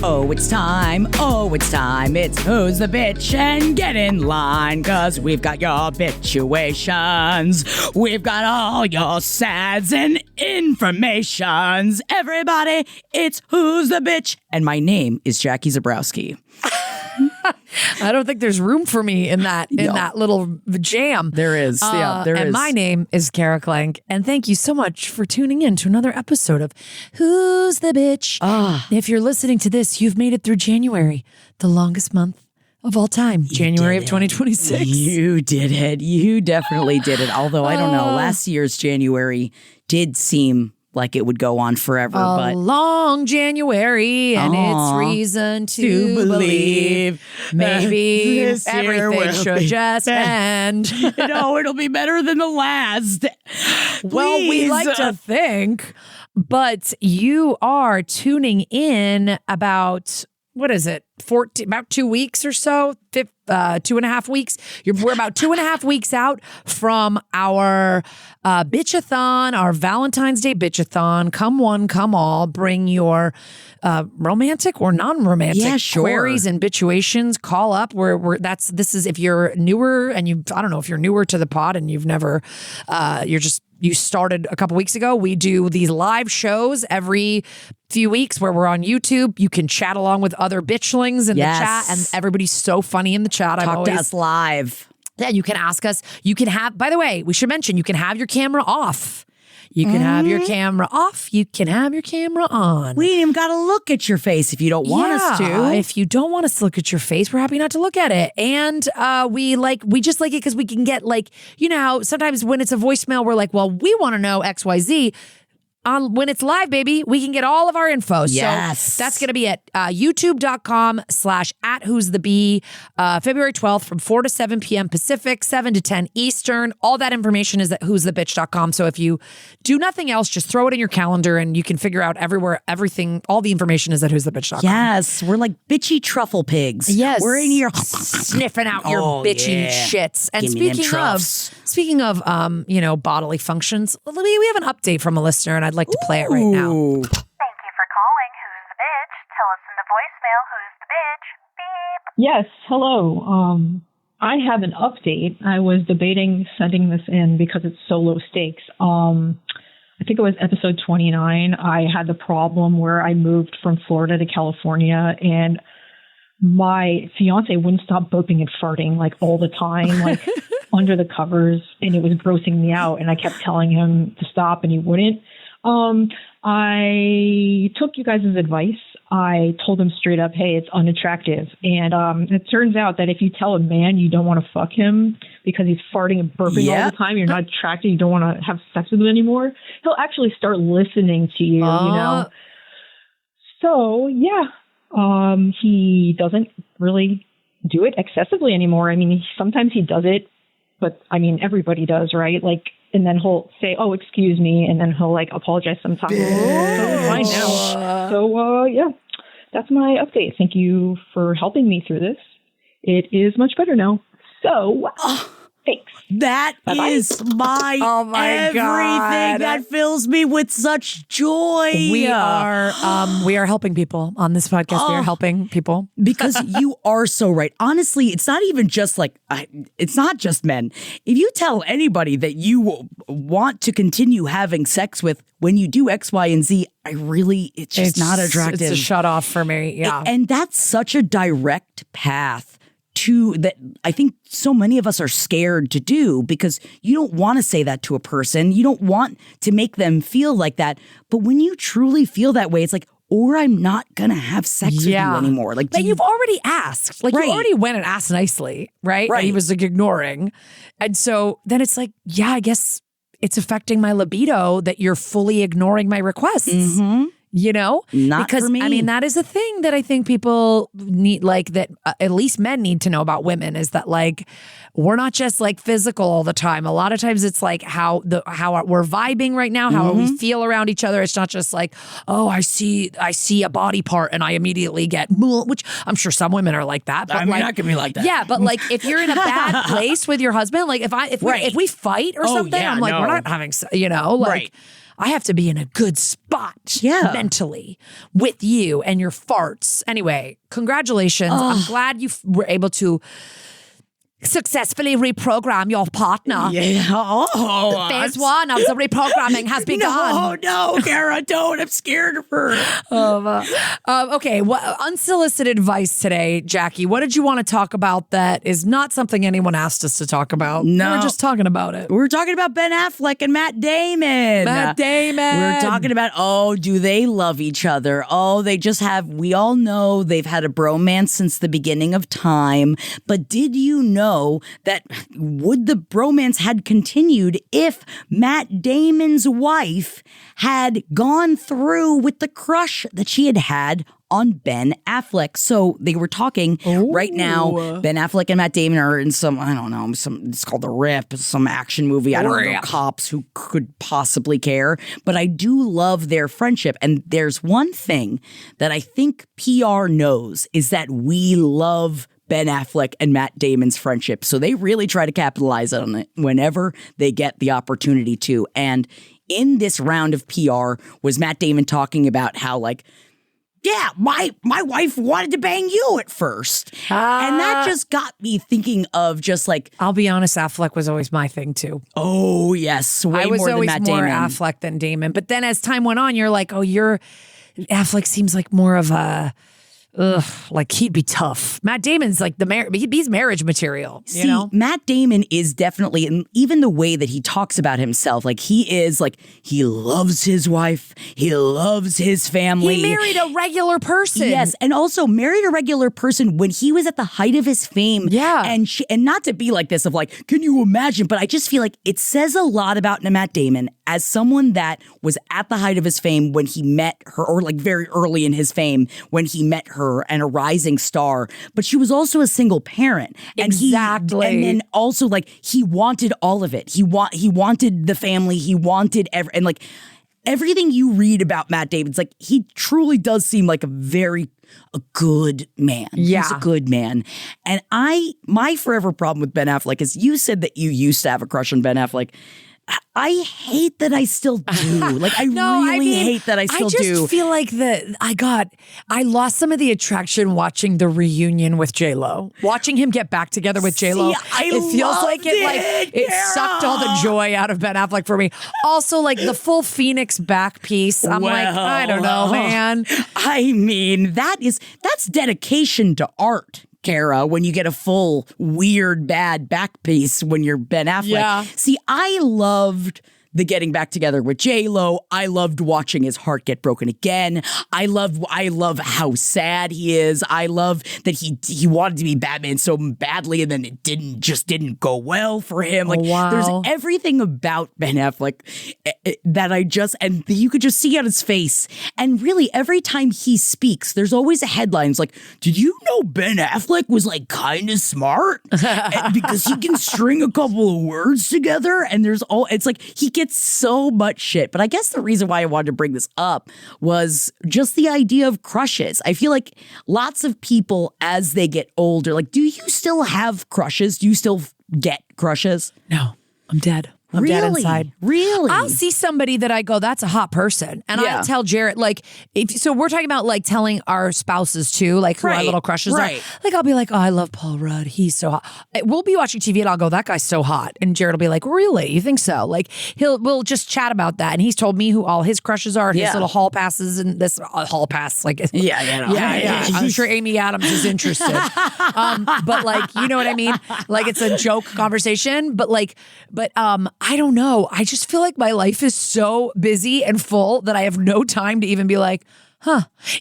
Oh, it's time. Oh, it's time. It's Who's the Bitch? And get in line, cause we've got your bitchuations. We've got all your sads and informations. Everybody, it's Who's the Bitch? And my name is Jackie Zabrowski. I don't think there's room for me in that little jam. There is. There is. And my name is Kara Klank. And thank you so much for tuning in to another episode of Who's the Bitch? If you're listening to this, you've made it through January, the longest month of all time. January of 2026. You did it. You definitely did it. Although, I don't know, last year's January did seem like it would go on forever. But long January, and it's reason to believe maybe everything should just end. No, it'll be better than the last. Well, we like to think, but you are tuning in about, what is it, about 2 weeks or so, 2.5 weeks. We're about 2.5 weeks out from our BITCHathon, our Valentine's Day BITCHathon. Come one, come all. Bring your romantic or non-romantic queries and bitchuations. Call up. This is if you're newer and I don't know if you're newer to the pod and you've never, you started a couple weeks ago. We do these live shows every few weeks where we're on YouTube. You can chat along with other bitchlings in the chat, and everybody's so funny in the chat. Talk to us live. Yeah, you can ask us. You can have, by the way, we should mention, you can have your camera off. You can have your camera off. You can have your camera on. We ain't even got to look at your face if you don't want us to. If you don't want us to look at your face, we're happy not to look at it. And we just like it because we can get how sometimes when it's a voicemail, we're like, well, we want to know XYZ. When it's live, baby, we can get all of our info. Yes. So that's going to be at youtube.com/@who'sthebee, February 12th from 4 to 7 p.m. Pacific, 7 to 10 Eastern. All that information is at who'sthebitch.com. So if you do nothing else, just throw it in your calendar and you can figure out everything, all the information is at who'sthebitch.com. Yes, we're like bitchy truffle pigs. Yes. We're in here sniffing out your bitchy shits. And speaking of bodily functions, we have an update from a listener and I'd like to play it right now. Thank you for calling Who's the Bitch. Tell us in the voicemail who's the bitch. Beep. Yes, hello. I have an update. I was debating sending this in because it's so low stakes. I think it was episode 29. I had the problem where I moved from Florida to California and my fiance wouldn't stop burping and farting all the time, under the covers, and it was grossing me out. And I kept telling him to stop and he wouldn't. I took you guys' advice. I told him straight up, hey, it's unattractive. And it turns out that if you tell a man you don't want to fuck him because he's farting and burping all the time, you're not attracted, you don't want to have sex with him anymore, he'll actually start listening to you, So, yeah, he doesn't really do it excessively anymore. I mean, sometimes he does it, but I mean, everybody does, right? And then he'll say, oh, excuse me. And then he'll apologize sometimes. So it's fine now. So, yeah, that's my update. Thank you for helping me through this. It is much better now. So, thanks. That is my everything. God. That fills me with such joy. We are helping people on this podcast. We are helping people because you are so right. Honestly, it's not even just it's not just men. If you tell anybody that you want to continue having sex with when you do X, Y, and Z, it's just not attractive. It's a shut off for me. Yeah. And that's such a direct path that I think so many of us are scared to do because you don't want to say that to a person. You don't want to make them feel like that. But when you truly feel that way, it's or I'm not going to have sex with you anymore. But you've already asked. You already went and asked nicely, right? Right. And he was ignoring. And so then it's I guess it's affecting my libido that you're fully ignoring my requests. Mm-hmm. Not because, for me. I mean, that is a thing that I think people need, that at least men need to know about women is that we're not just physical all the time. A lot of times it's how we're vibing right now, how we feel around each other. It's not just oh, I see a body part and I immediately get, which I'm sure some women are like that. But I mean, not gonna be like that. Yeah, but if you're in a bad place with your husband, if we fight or something, I'm we're not having, right. I have to be in a good spot mentally with you and your farts. Anyway, congratulations. I'm glad you were able to successfully reprogram your partner. Yeah. Phase 1 of the reprogramming has begun. No, Kara, don't. I'm scared of her. Okay, unsolicited advice today, Jackie. What did you want to talk about that is not something anyone asked us to talk about? No. We're just talking about it. We're talking about Ben Affleck and Matt Damon. We're talking about, do they love each other? They just have, we all know they've had a bromance since the beginning of time. But did you know that would the bromance had continued if Matt Damon's wife had gone through with the crush that she had on Ben Affleck? So they were talking right now. Ben Affleck and Matt Damon are in some, I don't know, it's called The Rip, some action movie. I don't know cops who could possibly care, but I do love their friendship. And there's one thing that I think PR knows is that we love Ben Affleck and Matt Damon's friendship. So they really try to capitalize on it whenever they get the opportunity to. And in this round of PR was Matt Damon talking about how my wife wanted to bang you at first. And that just got me thinking of just I'll be honest, Affleck was always my thing too. Oh, yes. I was more always than Matt more Damon. Affleck than Damon. But then as time went on, you're like, Affleck seems like more of a... he'd be tough. Matt Damon's like he's marriage material. See, Matt Damon is definitely, and even the way that he talks about himself, he loves his wife, he loves his family. He married a regular person. Yes, and also married a regular person when he was at the height of his fame. Yeah, and not to be like this of can you imagine? But I just feel like it says a lot about Matt Damon as someone that was at the height of his fame when he met her, or very early in his fame when he met her and a rising star, but she was also a single parent. And exactly. And then also he wanted all of it. He wanted the family. He wanted everything you read about Matt Damon's he truly does seem like a good man. Yeah. He's a good man. And my forever problem with Ben Affleck is you said that you used to have a crush on Ben Affleck. I hate that I still do. I hate that I still do. I just feel like I lost some of the attraction watching the reunion with J-Lo. Watching him get back together with J-Lo. It feels like it sucked all the joy out of Ben Affleck for me. Also, the full Phoenix back piece. I'm I don't know, man. I mean, that's dedication to art. Kara, when you get a full weird bad back piece when you're Ben Affleck. Yeah. See, I loved the getting back together with J-Lo. I loved watching his heart get broken again. I love how sad he is. I love that he wanted to be Batman so badly and then it didn't go well for him. There's everything about Ben Affleck that and you could just see on his face. And really every time he speaks, there's always a headline. It's did you know Ben Affleck was kind of smart? Because he can string a couple of words together and he gets so much shit. But I guess the reason why I wanted to bring this up was just the idea of crushes. I feel like lots of people as they get older, do you still have crushes? Do you still get crushes? No, I'm dead. I'm dead inside. Really? I'll see somebody that I go, that's a hot person. And I'll tell Jarrett, so we're talking about telling our spouses too, who our little crushes are. I'll be oh, I love Paul Rudd. He's so hot. We'll be watching TV and I'll go, that guy's so hot. And Jarrett will be like, really? You think so? We'll just chat about that. And he's told me who all his crushes are, his little hall passes and this hall pass. Yeah. I'm sure Amy Adams is interested. But you know what I mean? It's a joke conversation, but I don't know. I just feel like my life is so busy and full that I have no time to even be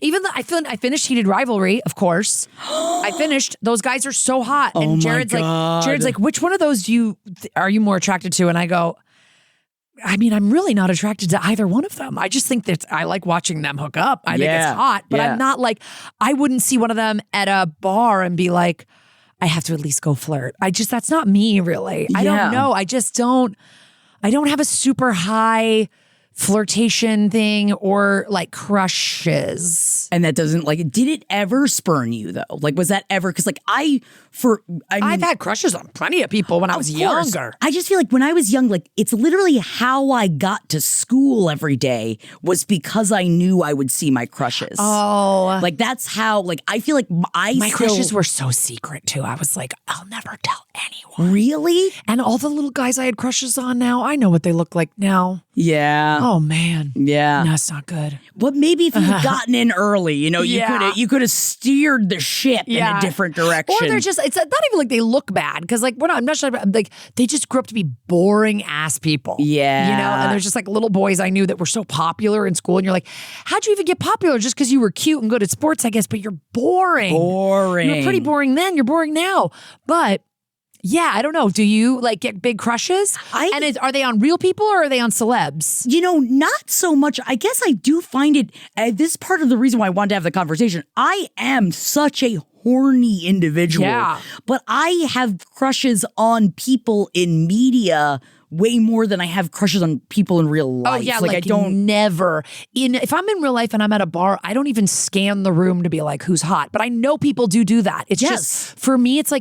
even though I finished Heated Rivalry, of course. I finished. Those guys are so hot. And Jared's like, which one of those are you more attracted to? And I go, I mean, I'm really not attracted to either one of them. I just think that I like watching them hook up. I think it's hot, but I'm not I wouldn't see one of them at a bar and be like, I have to at least go flirt. That's not me really. I don't know. I don't have a super high flirtation thing or like crushes. And that doesn't did it ever spurn you though? Like, was that ever? Because I've had crushes on plenty of people when I was younger. I just feel like when I was young, it's literally how I got to school every day was because I knew I would see my crushes. Oh. That's how, I feel like my crushes were so secret too. I was like, I'll never tell anyone. Really? And all the little guys I had crushes on now, I know what they look like now. Yeah. Oh man. Yeah. No, it's not good. But maybe if you had gotten in early, you could have steered the ship in a different direction. Or they're just, it's not even like they look bad. Because I'm not sure, they just grew up to be boring ass people. Yeah. And there's just little boys I knew that were so popular in school. And you're like, how'd you even get popular? Just because you were cute and good at sports, I guess. But you're boring. You were pretty boring then. You're boring now. But yeah, I don't know. Do you get big crushes? Are they on real people or are they on celebs? Not so much. I guess I do find it, this is part of the reason why I wanted to have the conversation. I am such a horny individual. Yeah. But I have crushes on people in media way more than I have crushes on people in real life. Oh yeah, I don't never. If I'm in real life and I'm at a bar, I don't even scan the room to be like, who's hot. But I know people do that. It's just, for me, it's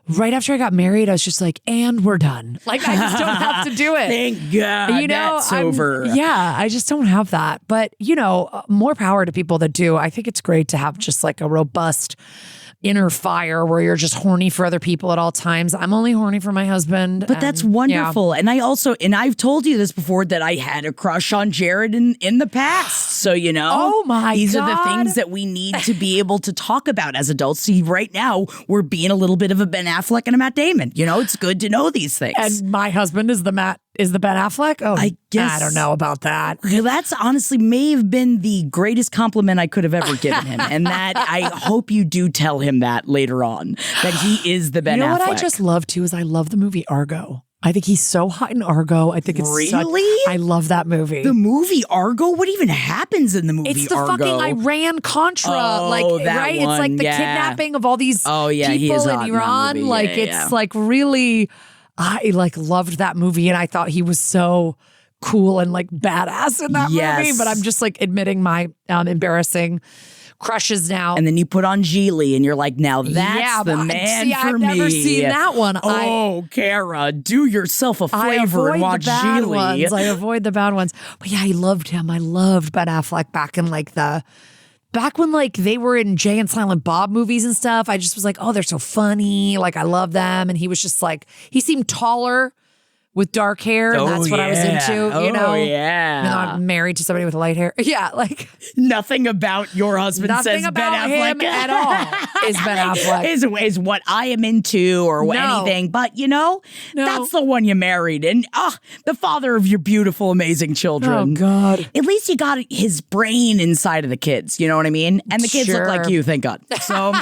right after I got married, I was just like, and we're done. I just don't have to do it. Thank God that's over. Yeah, I just don't have that. But, more power to people that do. I think it's great to have just a robust inner fire where you're just horny for other people at all times. I'm only horny for my husband. But that's wonderful. Yeah. And I've told you this before that I had a crush on Jared in the past. So, oh my these God. are the things that we need to be able to talk about as adults. See, right now we're being a little bit of a Ben Affleck and a Matt Damon. It's good to know these things. And my husband is the Ben Affleck? Oh, I guess. I don't know about that. That's honestly may have been the greatest compliment I could have ever given him. And that I hope you do tell him that later on, that he is the Ben Affleck. What I just love too is I love the movie Argo. I think he's so hot in Argo. I think it's I love that movie. The movie Argo? What even happens in the movie Argo? It's the fucking Iran-Contra. That right? One. It's the kidnapping of all these people in Iran. It's really... I loved that movie and I thought he was so cool and badass in that movie. But I'm just admitting my embarrassing crushes now. And then you put on Geely and you're like, now that's the man for I've me. I've never seen that one. Kara, do yourself a favor and watch Geely. I avoid the bad ones. But yeah, I loved him. I loved Ben Affleck back in back when they were in Jay and Silent Bob movies and stuff. I just was like, oh, they're so funny. I love them. And he was just he seemed taller with dark hair. And that's what I was into, yeah. Even though I'm married to somebody with light hair. Yeah, nothing about your husband says Ben Affleck. Him at all is Ben Affleck. Is what I am into or anything. But, that's the one you married. And the father of your beautiful, amazing children. Oh, God. At least you got his brain inside of the kids. You know what I mean? And the kids look like you, thank God. So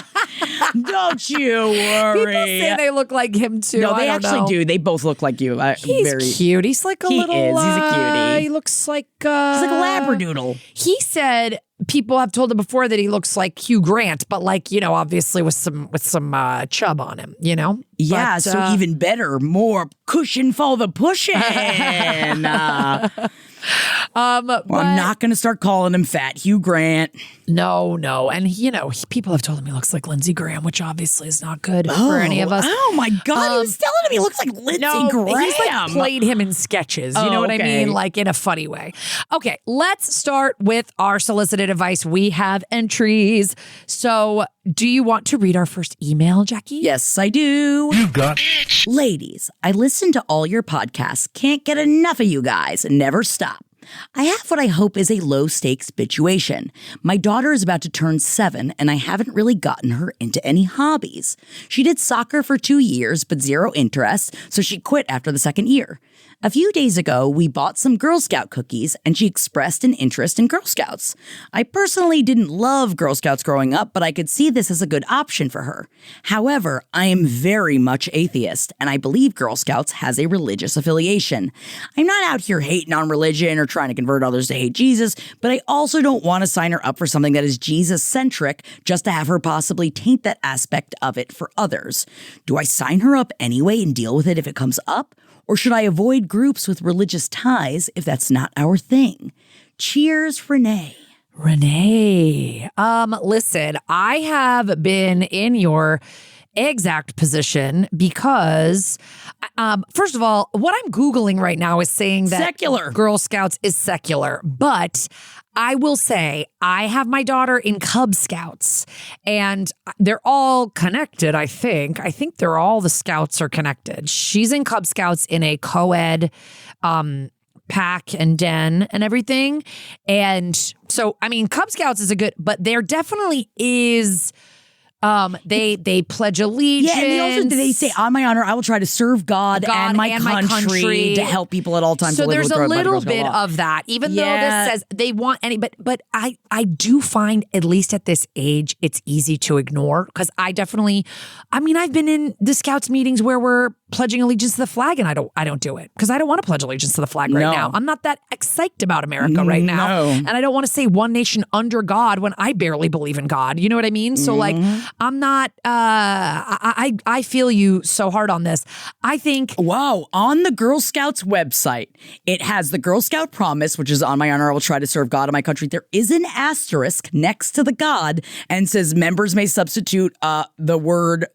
don't you worry. People say they look like him, too. No, they actually do. They both look like you. He's cute. He's a little... He's a cutie. He looks like... he's like a labradoodle. He said people have told him before that he looks like Hugh Grant, but obviously with some chub on him, Yeah, but, so even better, more cushion for the pushing. I'm not going to start calling him fat Hugh Grant. No. And, people have told him he looks like Lindsey Graham, which obviously is not good for any of us. Oh, my God. He was telling him he looks like Lindsey Graham. He's played him in sketches. You know what I mean? In a funny way. Okay, let's start with our solicited advice. We have entries. So do you want to read our first email, Jackie? Yes, I do. You got Ladies, I listen to all your podcasts. Can't get enough of you guys. Never stop. I have what I hope is a low-stakes situation. My daughter is about to turn 7, and I haven't really gotten her into any hobbies. She did soccer for 2 years, but zero interest, so she quit after the second year. A few days ago, we bought some Girl Scout cookies, and she expressed an interest in Girl Scouts. I personally didn't love Girl Scouts growing up, but I could see this as a good option for her. However, I am very much atheist, and I believe Girl Scouts has a religious affiliation. I'm not out here hating on religion or trying to convert others to hate Jesus, but I also don't want to sign her up for something that is Jesus-centric just to have her possibly taint that aspect of it for others. Do I sign her up anyway and deal with it if it comes up? Or should I avoid groups with religious ties if that's not our thing? Cheers, Renee. Renee. Listen, I have been in your exact position because, first of all, what I'm Googling right now is saying that secular Girl Scouts is secular. But I will say I have my daughter in Cub Scouts and they're all connected, I think. I think the Scouts are connected. She's in Cub Scouts in a co-ed pack and den and everything. And so, I mean, Cub Scouts is but there definitely is... They pledge allegiance. Yeah, and they say, on my honor, I will try to serve God and my country to help people at all times. So there's a little bit of that, even though this says they want but I do find, at least at this age, it's easy to ignore because I've been in the Scouts meetings where we're pledging allegiance to the flag and I don't do it because I don't want to pledge allegiance to the flag right now. I'm not that excited about America right now. And I don't want to say one nation under God when I barely believe in God. You know what I mean? So like, I'm not, I feel you so hard on this. I think. Wow. On the Girl Scouts website, it has the Girl Scout promise, which is on my honor, I will try to serve God and my country. There is an asterisk next to the God and says members may substitute the word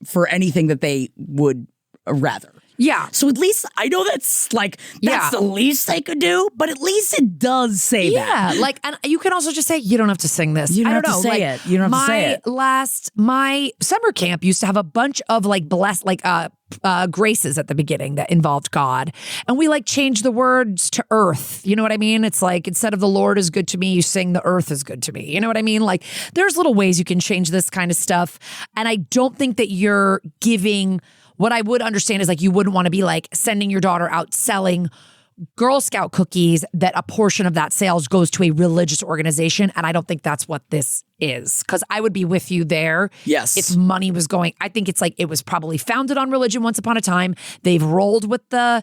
for anything that they would rather. Yeah. So at least I know that's the least they could do, but at least it does say that. Yeah. Like, and you can also just say, you don't have to sing this. You don't I have don't to know. say it. You don't have to say it. My summer camp used to have a bunch of graces at the beginning that involved God. And we changed the words to earth. You know what I mean? It's like, instead of the Lord is good to me, you sing the earth is good to me. You know what I mean? Like, there's little ways you can change this kind of stuff. And I don't think that you're giving... What I would understand is you wouldn't want to be sending your daughter out selling Girl Scout cookies that a portion of that sales goes to a religious organization. And I don't think that's what this is, because I would be with you there. Yes. If money was going, I think it's it was probably founded on religion once upon a time. They've rolled with the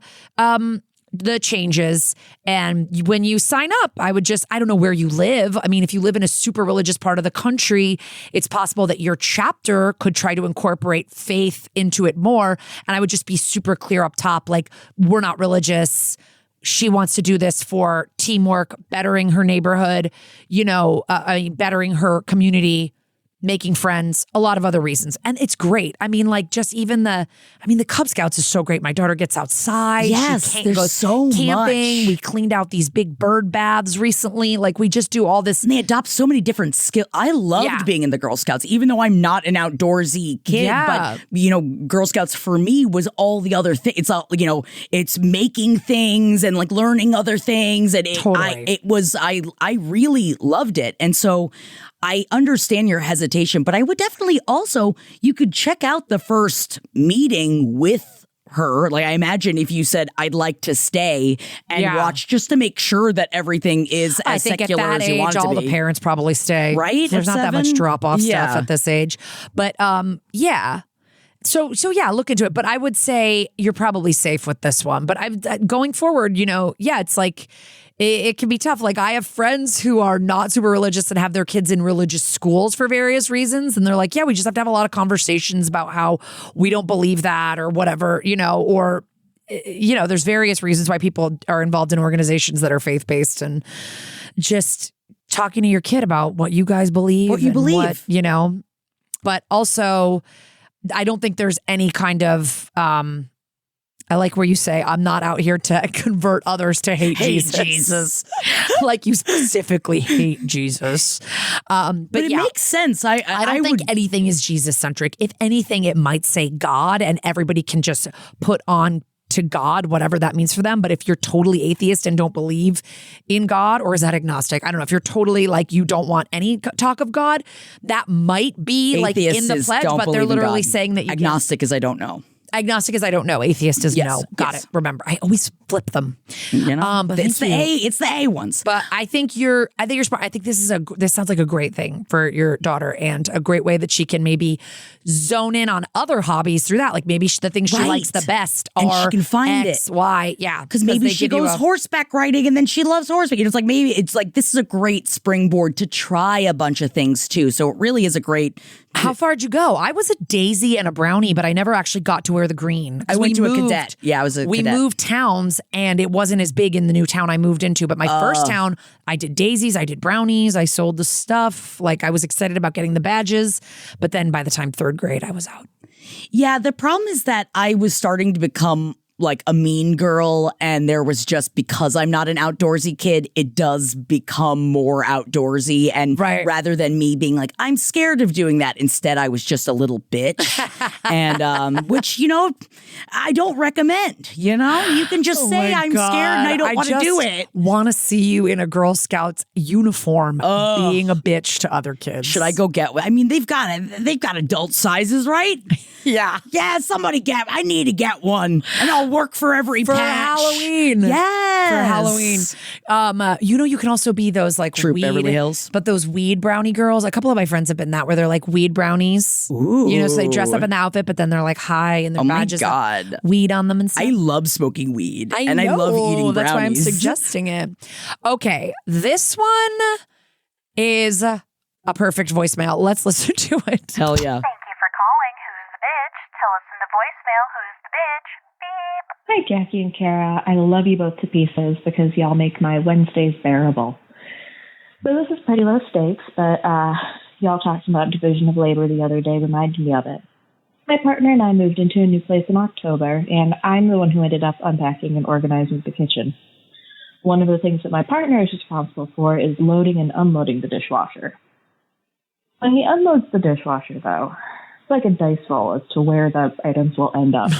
changes. And when you sign up, I don't know where you live. I mean, if you live in a super religious part of the country, it's possible that your chapter could try to incorporate faith into it more. And I would just be super clear up top, we're not religious. She wants to do this for teamwork, bettering her neighborhood, bettering her community, making friends, a lot of other reasons. And it's great. I mean, just even the Cub Scouts is so great. My daughter gets outside. Yes, she there's so camping. much. We cleaned out these big bird baths recently. We just do all this. And they adopt so many different skills. I loved being in the Girl Scouts, even though I'm not an outdoorsy kid. Yeah. But, Girl Scouts for me was all the other things. It's all, it's making things and learning other things. And I really loved it. And so I understand your hesitation, but I would definitely also, you could check out the first meeting with her. I imagine if you said, I'd like to stay and watch just to make sure that everything is as secular as you want it to be. All the parents probably stay. Right? There's not that much drop-off stuff at this age. But yeah. So yeah, look into it. But I would say you're probably safe with this one. But going forward, it's it can be tough. I have friends who are not super religious and have their kids in religious schools for various reasons. And they're like, yeah, we just have to have a lot of conversations about how we don't believe that or whatever, or, there's various reasons why people are involved in organizations that are faith-based, and just talking to your kid about what you guys believe. What you believe. But also, I don't think there's any kind of... I like where you say, I'm not out here to convert others to hate Jesus. You specifically hate Jesus. But it makes sense. I don't think anything is Jesus-centric. If anything, it might say God, and everybody can just put on to God whatever that means for them. But if you're totally atheist and don't believe in God, or is that agnostic? I don't know. If you're totally you don't want any talk of God, that might be in the pledge, but they're literally saying that you agnostic is I don't know. Agnostic is I don't know. Atheist is no. Got it. Remember, I always flip them. But it's the A ones. But I think you're smart. I think this sounds like a great thing for your daughter, and a great way that she can maybe zone in on other hobbies through that. Maybe the things she likes the best and are she can find X, it. Y. Yeah. Because maybe she goes horseback riding and then she loves horseback. It's this is a great springboard to try a bunch of things too. So it really is a great. How far did you go? I was a daisy and a brownie, but I never actually got to where wear the green. I went to a cadet. Yeah, I was a cadet. We moved towns and it wasn't as big in the new town I moved into. But my first town, I did daisies, I did brownies, I sold the stuff. Like I was excited about getting the badges. But then by the time 3rd grade, I was out. Yeah, the problem is that I was starting to become like a mean girl, and there was just, because I'm not an outdoorsy kid, it does become more outdoorsy. And rather than me being like, I'm scared of doing that, instead I was just a little bitch. And which, you know, I don't recommend. You know, you can just say I'm scared and I don't want to do it. Want to see you in a Girl Scouts uniform being a bitch to other kids. Should I go get one? I mean, they've got adult sizes, right? Yeah. Yeah, I need to get one. And I'll work for every patch. Halloween. Yes. For Halloween. You know, you can also be those like Troop weed, Beverly Hills. But those weed brownie girls, a couple of my friends have been that, where they're like weed brownies. Ooh. You know, so they dress up in the outfit, but then they're like high and their badges have weed on them and stuff. I love smoking weed. I love eating brownies. That's why I'm suggesting it. Okay, this one is a perfect voicemail. Let's listen to it. Hell yeah. Thank you for calling Who's the Bitch. Tell us in the voicemail who's the bitch. Beep. Hi, Jackie and Kara. I love you both to pieces because y'all make my Wednesdays bearable. So this is pretty low stakes, but y'all talked about division of labor the other day, reminded me of it. My partner and I moved into a new place in October, and I'm the one who ended up unpacking and organizing the kitchen. One of the things that my partner is responsible for is loading and unloading the dishwasher. When he unloads the dishwasher, though, it's like a dice roll as to where the items will end up.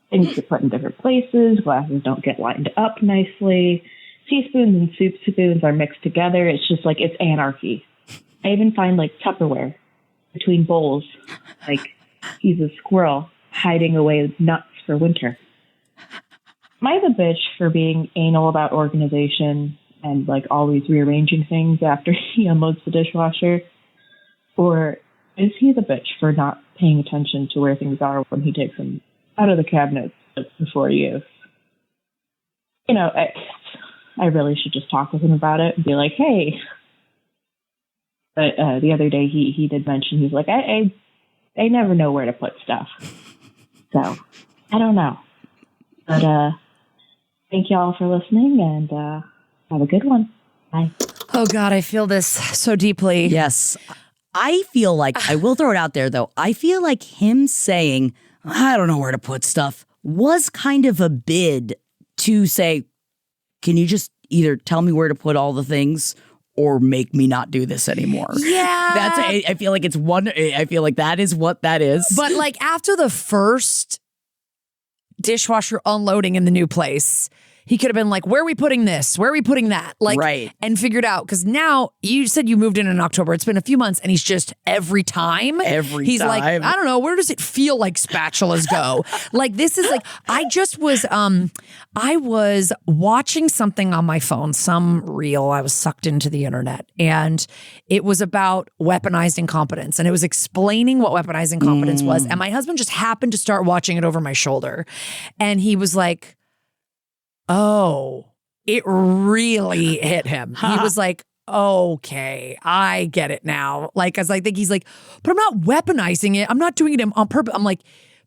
Things get put in different places, glasses don't get lined up nicely, teaspoons and soup spoons are mixed together. It's just like, it's anarchy. I even find like Tupperware between bowls, like he's a squirrel hiding away nuts for winter. Am I the bitch for being anal about organization and like always rearranging things after he unloads the dishwasher? Or is he the bitch for not paying attention to where things are when he takes them out of the cabinet before use? You know, I really should just talk with him about it and be like, hey. But the other day he did mention, he's like, I never know where to put stuff. So, I don't know. But thank you all for listening, and have a good one. Bye. Oh, God, I feel this so deeply. Yes. I feel like, I will throw it out there, though, I feel like him saying, I don't know where to put stuff, was kind of a bid to say, can you just either tell me where to put all the things or make me not do this anymore? Yeah. I feel like I feel like that is what that is. But like after the first dishwasher unloading in the new place, he could have been like, where are we putting this? Where are we putting that? Like, right. And figured out, because now you said you moved in October. It's been a few months and he's just every time. He's like, I don't know, where does it feel like spatulas go? Like this is like, I was watching something on my phone, some reel. I was sucked into the internet, and it was about weaponized incompetence, and it was explaining what weaponized incompetence was. And my husband just happened to start watching it over my shoulder, and he was like, oh, it really hit him. He was like, okay, I get it now. Like, as I think he's like, but I'm not weaponizing it. I'm not doing it on purpose. I'm like,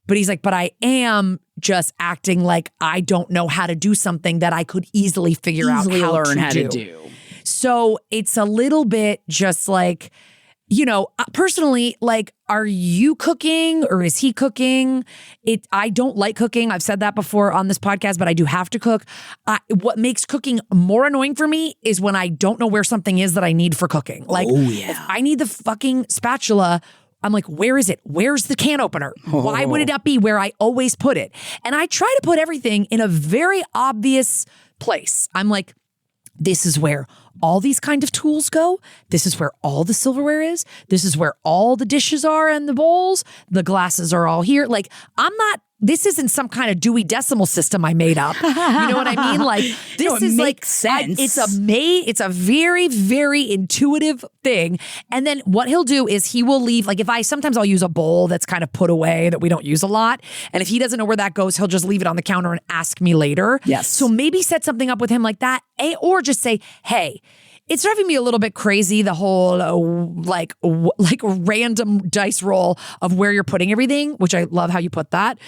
but he's like, but I am just acting like I don't know how to do something that I could easily figure out how to do. So it's a little bit just like, you know, personally, like, are you cooking or is he cooking? I don't like cooking. I've said that before on this podcast, but I do have to cook. What makes cooking more annoying for me is when I don't know where something is that I need for cooking. Like, if I need the fucking spatula, I'm like, where is it? Where's the can opener? Why would it not be where I always put it? And I try to put everything in a very obvious place. I'm like, this is where all these kind of tools go. This is where all the silverware is. This is where all the dishes are and the bowls. The glasses are all here. Like, this isn't some kind of Dewey Decimal System I made up. You know what I mean? Like, this is like, sense. It's a very, very intuitive thing. And then what he'll do is he will leave, like sometimes I'll use a bowl that's kind of put away that we don't use a lot. And if he doesn't know where that goes, he'll just leave it on the counter and ask me later. Yes. So maybe set something up with him like that, or just say, hey, it's driving me a little bit crazy, the whole like random dice roll of where you're putting everything, which I love how you put that.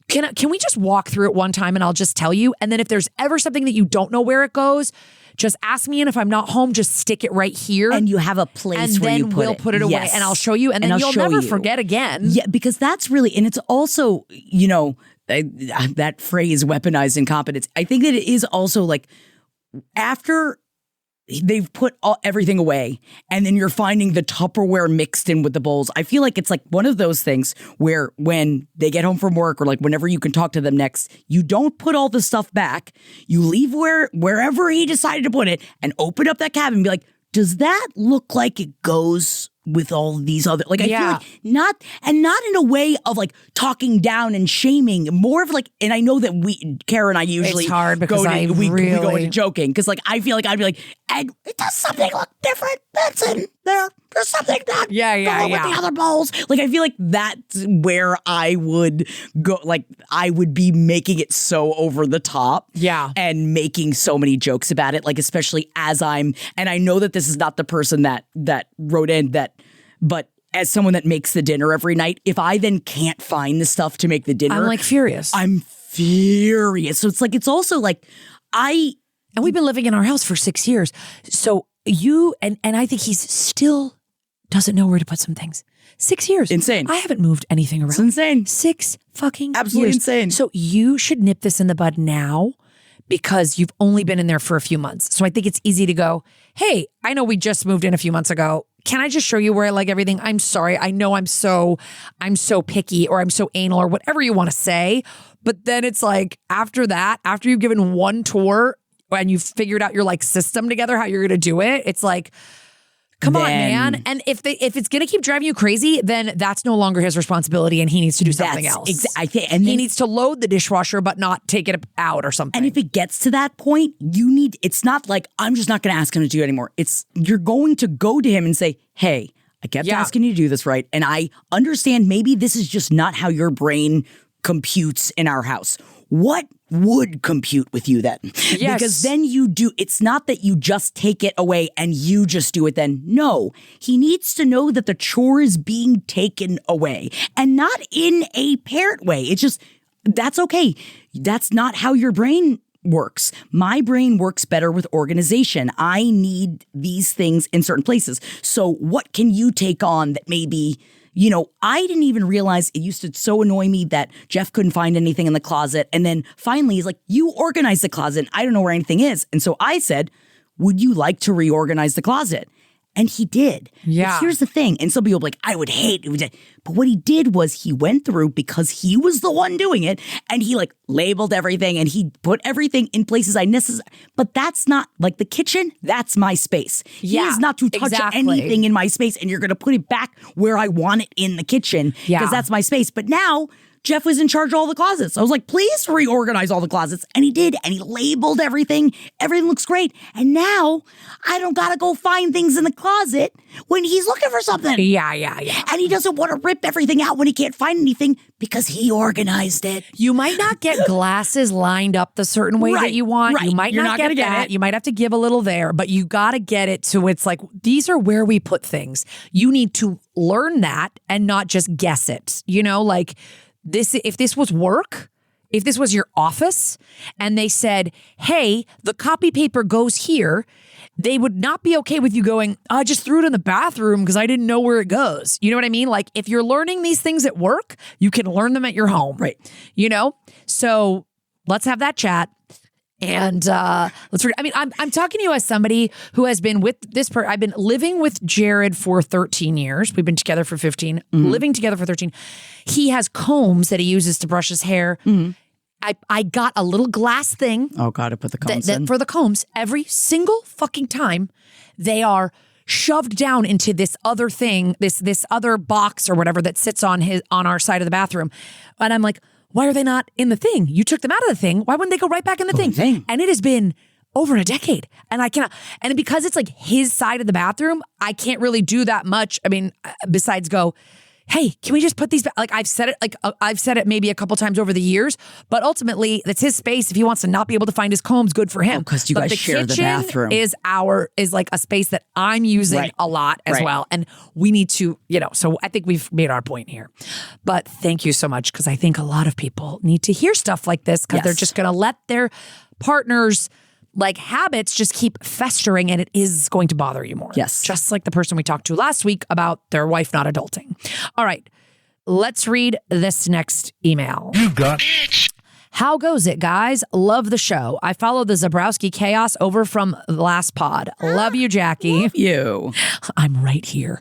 Can we just walk through it one time and I'll just tell you? And then if there's ever something that you don't know where it goes, just ask me. And if I'm not home, just stick it right here. And you have a place where you put it. And then we'll put it away and I'll show you. And then you'll never forget again. Yeah, because that's really, and it's also, you know, that phrase weaponized incompetence. I think that it is also like after they've put everything away and then you're finding the Tupperware mixed in with the bowls. I feel like it's like one of those things where when they get home from work or like whenever you can talk to them next, you don't put all the stuff back. You leave wherever he decided to put it and open up that cabinet and be like, does that look like it goes with all these other, like, I feel like not in a way of like talking down and shaming, more of like, and I know that Kara and I usually it's hard because we go into joking because like I feel like I'd be like, and does something look different that's in there? There's something not going with the other bowls. Like I feel like that's where I would go. Like I would be making it so over the top, and making so many jokes about it. Like especially as and I know that this is not the person that wrote in that, but as someone that makes the dinner every night, if I then can't find the stuff to make the dinner, I'm like furious. I'm furious. So it's like it's also like and we've been living in our house for 6 years. So you and I think he's still doesn't know where to put some things. 6 years. Insane. I haven't moved anything around. It's insane. 6 fucking Absolutely years. insane. So you should nip this in the bud now because you've only been in there for a few months. So I think it's easy to go, hey, I know we just moved in a few months ago. Can I just show you where I like everything? I'm sorry. I know I'm so picky or I'm so anal or whatever you want to say. But then it's like after that, after you've given one tour and you've figured out your like system together, how you're going to do it, it's like, come on, man. And if it's going to keep driving you crazy, then that's no longer his responsibility and he needs to do something else. And he needs to load the dishwasher but not take it out or something. And if it gets to that point, it's not like, I'm just not going to ask him to do it anymore. You're going to go to him and say, hey, I kept asking you to do this, right? And I understand maybe this is just not how your brain computes in our house. What would compute with you then? Yes. Because then you do, it's not that you just take it away and you just do it then. No, he needs to know that the chore is being taken away and not in a parent way. It's just, that's okay. That's not how your brain works. My brain works better with organization. I need these things in certain places. So what can you take on that maybe, you know, I didn't even realize it used to so annoy me that Jeff couldn't find anything in the closet. And then finally he's like, you organize the closet. I don't know where anything is. And so I said, would you like to reorganize the closet? And he did. Yeah. But here's the thing. And some people are like, I would hate it. But what he did was he went through because he was the one doing it and he like labeled everything and he put everything in places I necessarily. But that's not like the kitchen. That's my space. He is not to touch anything in my space and you're going to put it back where I want it in the kitchen because that's my space. But now Jeff was in charge of all the closets. I was like, please reorganize all the closets. And he did. And he labeled everything. Everything looks great. And now I don't got to go find things in the closet when he's looking for something. Yeah. And he doesn't want to rip everything out when he can't find anything because he organized it. You might not get glasses lined up the certain way that you want. Right. You might not get that. You might have to give a little there, but you got to get it to it's like, these are where we put things. You need to learn that and not just guess it. You know, like, if this was work, if this was your office and they said, hey, the copy paper goes here, they would not be okay with you going, I just threw it in the bathroom because I didn't know where it goes. You know what I mean? Like if you're learning these things at work, you can learn them at your home. Right. You know? So let's have that chat. And I'm talking to you as somebody who has been with this person. I've been living with Jared for 13 years. We've been together for 15, living together for 13. He has combs that he uses to brush his hair. I got a little glass thing. Oh, God, to put the combs in. For the combs, every single fucking time they are shoved down into this other thing, this other box or whatever that sits on our side of the bathroom. And I'm like, why are they not in the thing? You took them out of the thing. Why wouldn't they go right back in the thing? And it has been over a decade. And I cannot. And because it's like his side of the bathroom, I can't really do that much. I mean, besides go, hey, can we just put these back? Like I've said it maybe a couple times over the years, but ultimately it's his space. If he wants to not be able to find his combs, good for him. Because you guys share the bathroom. Is like a space that I'm using a lot as well. And we need to, so I think we've made our point here. But thank you so much, because I think a lot of people need to hear stuff like this, because they're just going to let their partners habits just keep festering, and it is going to bother you more. Yes. Just like the person we talked to last week about their wife not adulting. All right. Let's read this next email. You got How goes it, guys? Love the show. I follow the Zabrowski chaos over from the last pod. Love you, Jackie. Love you. I'm right here.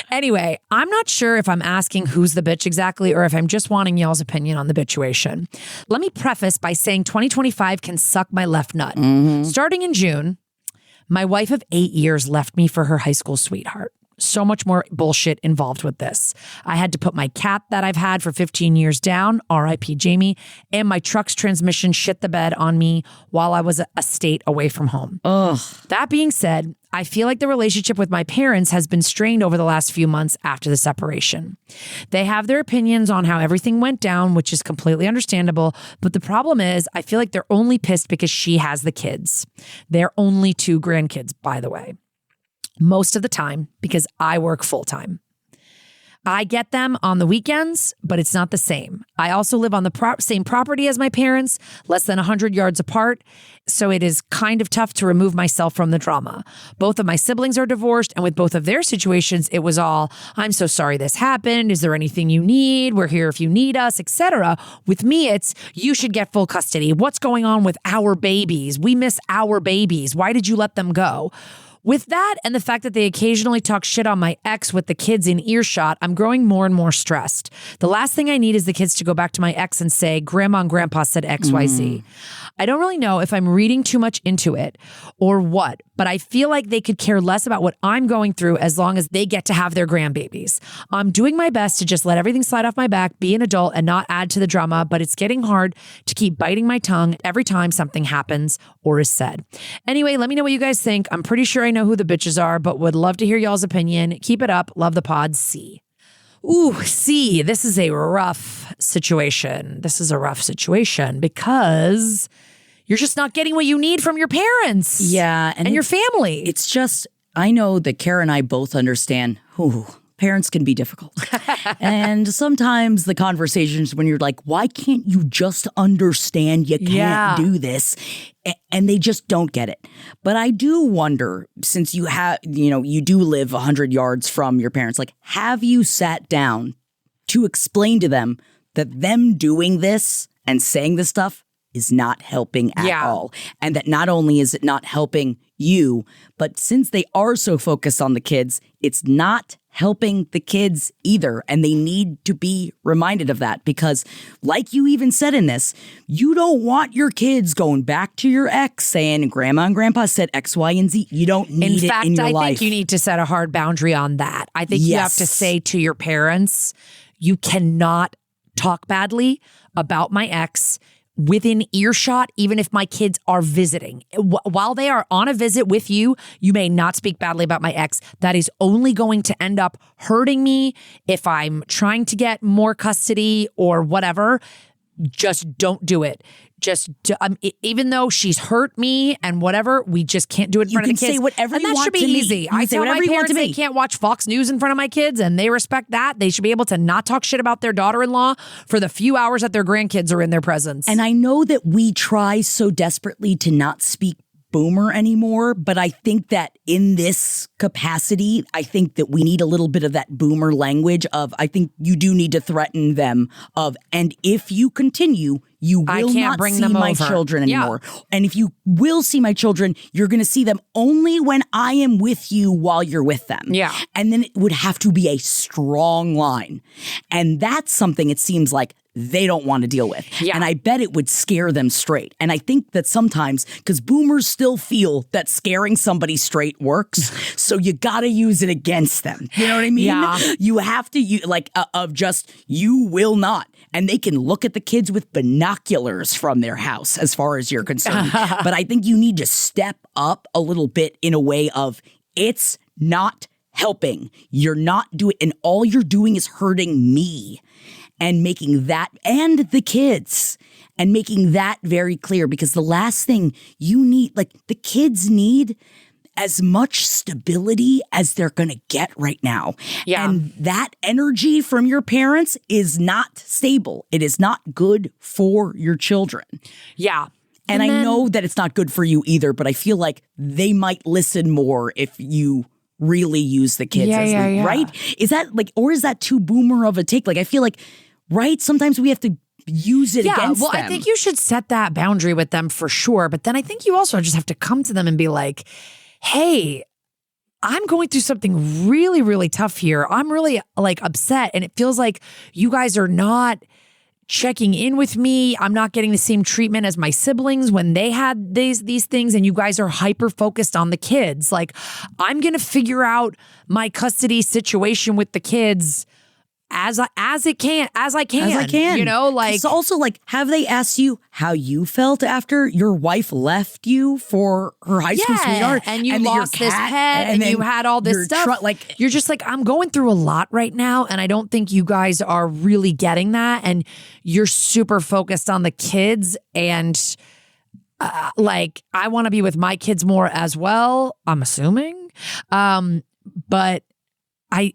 Anyway, I'm not sure if I'm asking who's the bitch exactly, or if I'm just wanting y'all's opinion on the bitchuation. Let me preface by saying 2025 can suck my left nut. Starting in June, my wife of 8 years left me for her high school sweetheart. So much more bullshit involved with this. I had to put my cat that I've had for 15 years down, R.I.P. Jamie, and my truck's transmission shit the bed on me while I was a state away from home. Ugh. That being said, I feel like the relationship with my parents has been strained over the last few months after the separation. They have their opinions on how everything went down, which is completely understandable. But the problem is, I feel like they're only pissed because she has the kids. They're only 2 grandkids, by the way. Most of the time, because I work full time. I get them on the weekends, but it's not the same. I also live on the same property as my parents, less than 100 yards apart, so it is kind of tough to remove myself from the drama. Both of my siblings are divorced, and with both of their situations, it was all, I'm so sorry this happened. Is there anything you need? We're here if you need us, etc. With me, it's, you should get full custody. What's going on with our babies? We miss our babies. Why did you let them go? With that and the fact that they occasionally talk shit on my ex with the kids in earshot, I'm growing more and more stressed. The last thing I need is the kids to go back to my ex and say, Grandma and Grandpa said XYZ. I don't really know if I'm reading too much into it or what, but I feel like they could care less about what I'm going through as long as they get to have their grandbabies. I'm doing my best to just let everything slide off my back, be an adult, and not add to the drama, but it's getting hard to keep biting my tongue every time something happens or is said. Anyway, let me know what you guys think. I'm pretty sure I know who the bitches are, but would love to hear y'all's opinion. Keep it up. Love the pod. C. Ooh, C. This is a rough situation. This is a rough situation because you're just not getting what you need from your parents. Yeah. And your family. It's just, I know that Kara and I both understand, parents can be difficult. And sometimes the conversations when you're like, why can't you just understand you can't do this? And they just don't get it. But I do wonder, since you have, you do live 100 yards from your parents, like, have you sat down to explain to them that them doing this and saying this stuff is not helping at all? And that not only is it not helping you, but since they are so focused on the kids, it's not helping the kids either. And they need to be reminded of that because, like you even said in this, you don't want your kids going back to your ex saying Grandma and Grandpa said X, Y, and Z. You don't need it in your life. I think you need to set a hard boundary on that. I think you have to say to your parents, you cannot talk badly about my ex within earshot, even if my kids are visiting. While they are on a visit with you, you may not speak badly about my ex. That is only going to end up hurting me if I'm trying to get more custody or whatever. Just don't do it. Even though she's hurt me and whatever, we just can't do it in front of the kids. You can say whatever you want to me. And that should be easy. I tell my parents they can't watch Fox News in front of my kids, and they respect that. They should be able to not talk shit about their daughter-in-law for the few hours that their grandkids are in their presence. And I know that we try so desperately to not speak boomer anymore, but I think that in this capacity, I think that we need a little bit of that boomer language of, I think you do need to threaten them of, and if you continue, you will not see my children anymore. Yeah. And if you will see my children, you're going to see them only when I am with you while you're with them. Yeah. And then it would have to be a strong line. And that's something it seems like they don't want to deal with. Yeah. And I bet it would scare them straight. And I think that sometimes, because boomers still feel that scaring somebody straight works, so you got to use it against them. You know what I mean? Yeah. You have to use, you will not. And they can look at the kids with binoculars from their house as far as you're concerned. But I think you need to step up a little bit in a way of, it's not helping. You're not doing, and all you're doing is hurting me, and making that, and the kids, and making that very clear, because the last thing you need, like the kids need as much stability as they're going to get right now. Yeah. And that energy from your parents is not stable. It is not good for your children. Yeah. And I know that it's not good for you either, but I feel like they might listen more if you really use the kids right? Is that like, or is that too boomer of a take? Like, I feel like, right? Sometimes we have to use it against them. I think you should set that boundary with them for sure. But then I think you also just have to come to them and be like, hey, I'm going through something really, really tough here. I'm really like upset. And it feels like you guys are not checking in with me. I'm not getting the same treatment as my siblings when they had these things, and you guys are hyper focused on the kids. Like, I'm going to figure out my custody situation with the kids as I can. You know, like, it's also like, have they asked you how you felt after your wife left you for her high school sweetheart? And you lost this pet and you had all this stuff. You're just like, I'm going through a lot right now. And I don't think you guys are really getting that. And you're super focused on the kids. And like, I want to be with my kids more as well, I'm assuming. But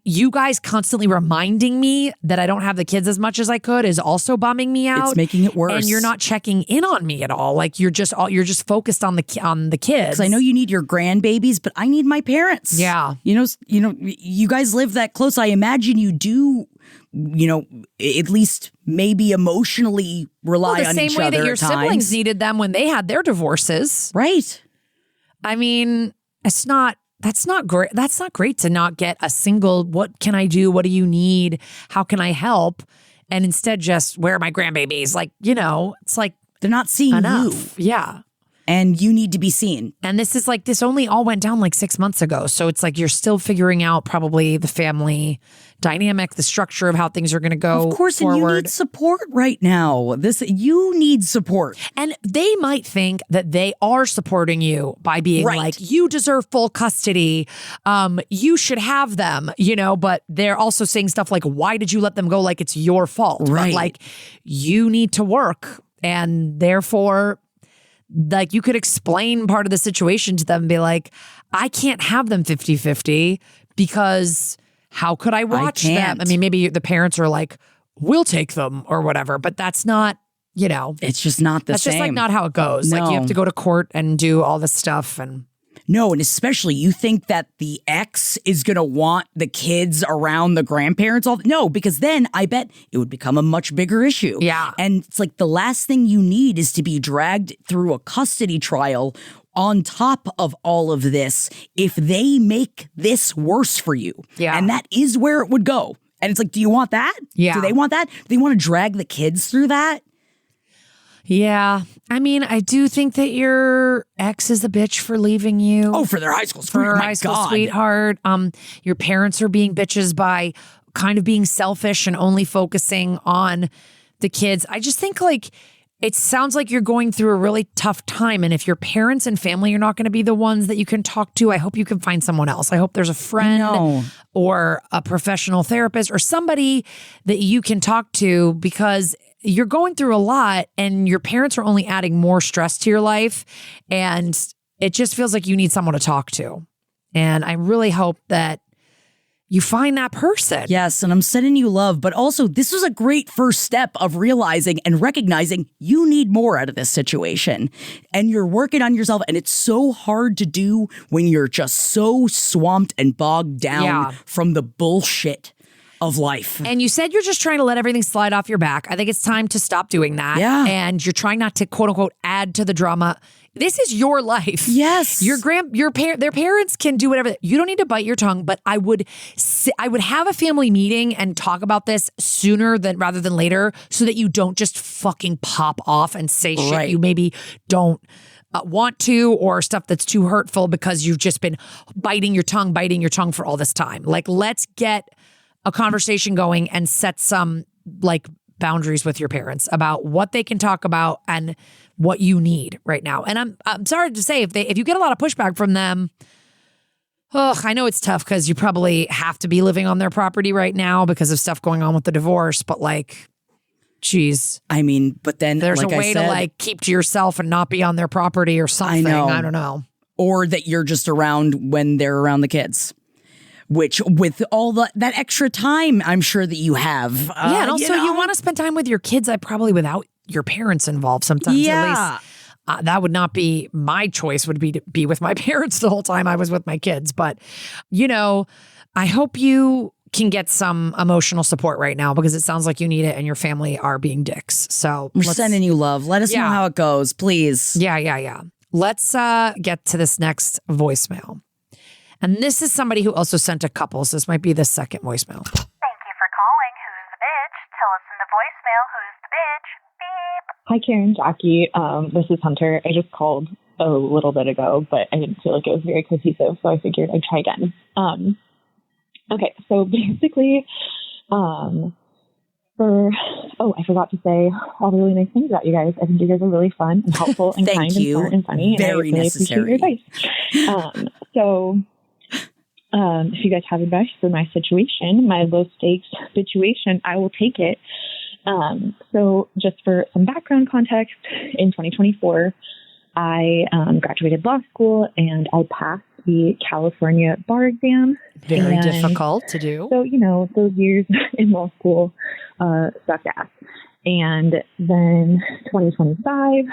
you guys constantly reminding me that I don't have the kids as much as I could is also bumming me out. It's making it worse. And you're not checking in on me at all. Like, you're just focused on the kids. Because I know you need your grandbabies, but I need my parents. Yeah. You know, you guys live that close. I imagine you do, at least maybe emotionally rely on each other. The same way that your siblings needed them when they had their divorces. Right. I mean, that's not great. That's not great to not get a single, what can I do? What do you need? How can I help? And instead just, where are my grandbabies? Like, it's like, they're not seeing enough. you. Yeah. And you need to be seen. And this only all went down like 6 months ago. So it's like, you're still figuring out probably the family dynamic, the structure of how things are going to go. Of course, forward. And you need support right now. You need support. And they might think that they are supporting you by being like, you deserve full custody. You should have them, but they're also saying stuff like, why did you let them go? Like, it's your fault. Right. But like, you need to work. And therefore, like, you could explain part of the situation to them and be like, I can't have them 50-50 because how could I watch them? I mean, maybe the parents are like, we'll take them or whatever, but that's not, it's just not the same. That's just like not how it goes. No. Like, you have to go to court and do all this stuff. And no, and especially you think that the ex is going to want the kids around the grandparents. No, because then I bet it would become a much bigger issue. Yeah. And it's like the last thing you need is to be dragged through a custody trial on top of all of this if they make this worse for you. Yeah. And that is where it would go. And it's like, do you want that? Yeah. Do they want that? Do they want to drag the kids through that? Yeah. I mean, I do think that your ex is a bitch for leaving you. Oh, for their high school sweetheart. For high school sweetheart. Your parents are being bitches by kind of being selfish and only focusing on the kids. I just think, like, it sounds like you're going through a really tough time. And if your parents and family are not going to be the ones that you can talk to, I hope you can find someone else. I hope there's a friend or a professional therapist or somebody that you can talk to, because you're going through a lot and your parents are only adding more stress to your life. And it just feels like you need someone to talk to. And I really hope that you find that person. Yes, and I'm sending you love, but also this was a great first step of realizing and recognizing you need more out of this situation. And you're working on yourself, and it's so hard to do when you're just so swamped and bogged down from the bullshit of life. And you said you're just trying to let everything slide off your back. I think it's time to stop doing that. Yeah. And you're trying not to, quote unquote, add to the drama. This is your life. Yes. Their parents can do whatever. You don't need to bite your tongue, but I would have a family meeting and talk about this sooner rather than later, so that you don't just fucking pop off and say shit you maybe don't want to, or stuff that's too hurtful because you've just been biting your tongue for all this time. Like, let's get a conversation going and set some like boundaries with your parents about what they can talk about and what you need right now. And I'm sorry to say, if you get a lot of pushback from them, Ugh, I know it's tough because you probably have to be living on their property right now because of stuff going on with the divorce, but like, geez. I mean, but then there's like a way I said, to like keep to yourself and not be on their property or something. I don't know. Or that you're just around when they're around the kids. Which with all that extra time, I'm sure that you have. Yeah, and also you want to spend time with your kids, probably without your parents involved sometimes. Yeah. At least that would not be my choice, would be to be with my parents the whole time I was with my kids. But, I hope you can get some emotional support right now because it sounds like you need it and your family are being dicks. So we're sending you love. Let us know how it goes, please. Yeah. Let's get to this next voicemail. And this is somebody who also sent a couple, so this might be the second voicemail. Thank you for calling Who's the Bitch. Tell us in the voicemail who's the bitch. Beep. Hi, Karen, Jackie. This is Hunter. I just called a little bit ago, but I didn't feel like it was very cohesive, so I figured I'd try again. Okay, so basically, I forgot to say all the really nice things about you guys. I think you guys are really fun and helpful and kind and smart and funny. Very and I really necessary. appreciate your advice. If you guys have advice for my situation, my low stakes situation, I will take it. So just for some background context, in 2024, I graduated law school and I passed the California bar exam. Very difficult to do. So, those years in law school sucked ass. And then 2025,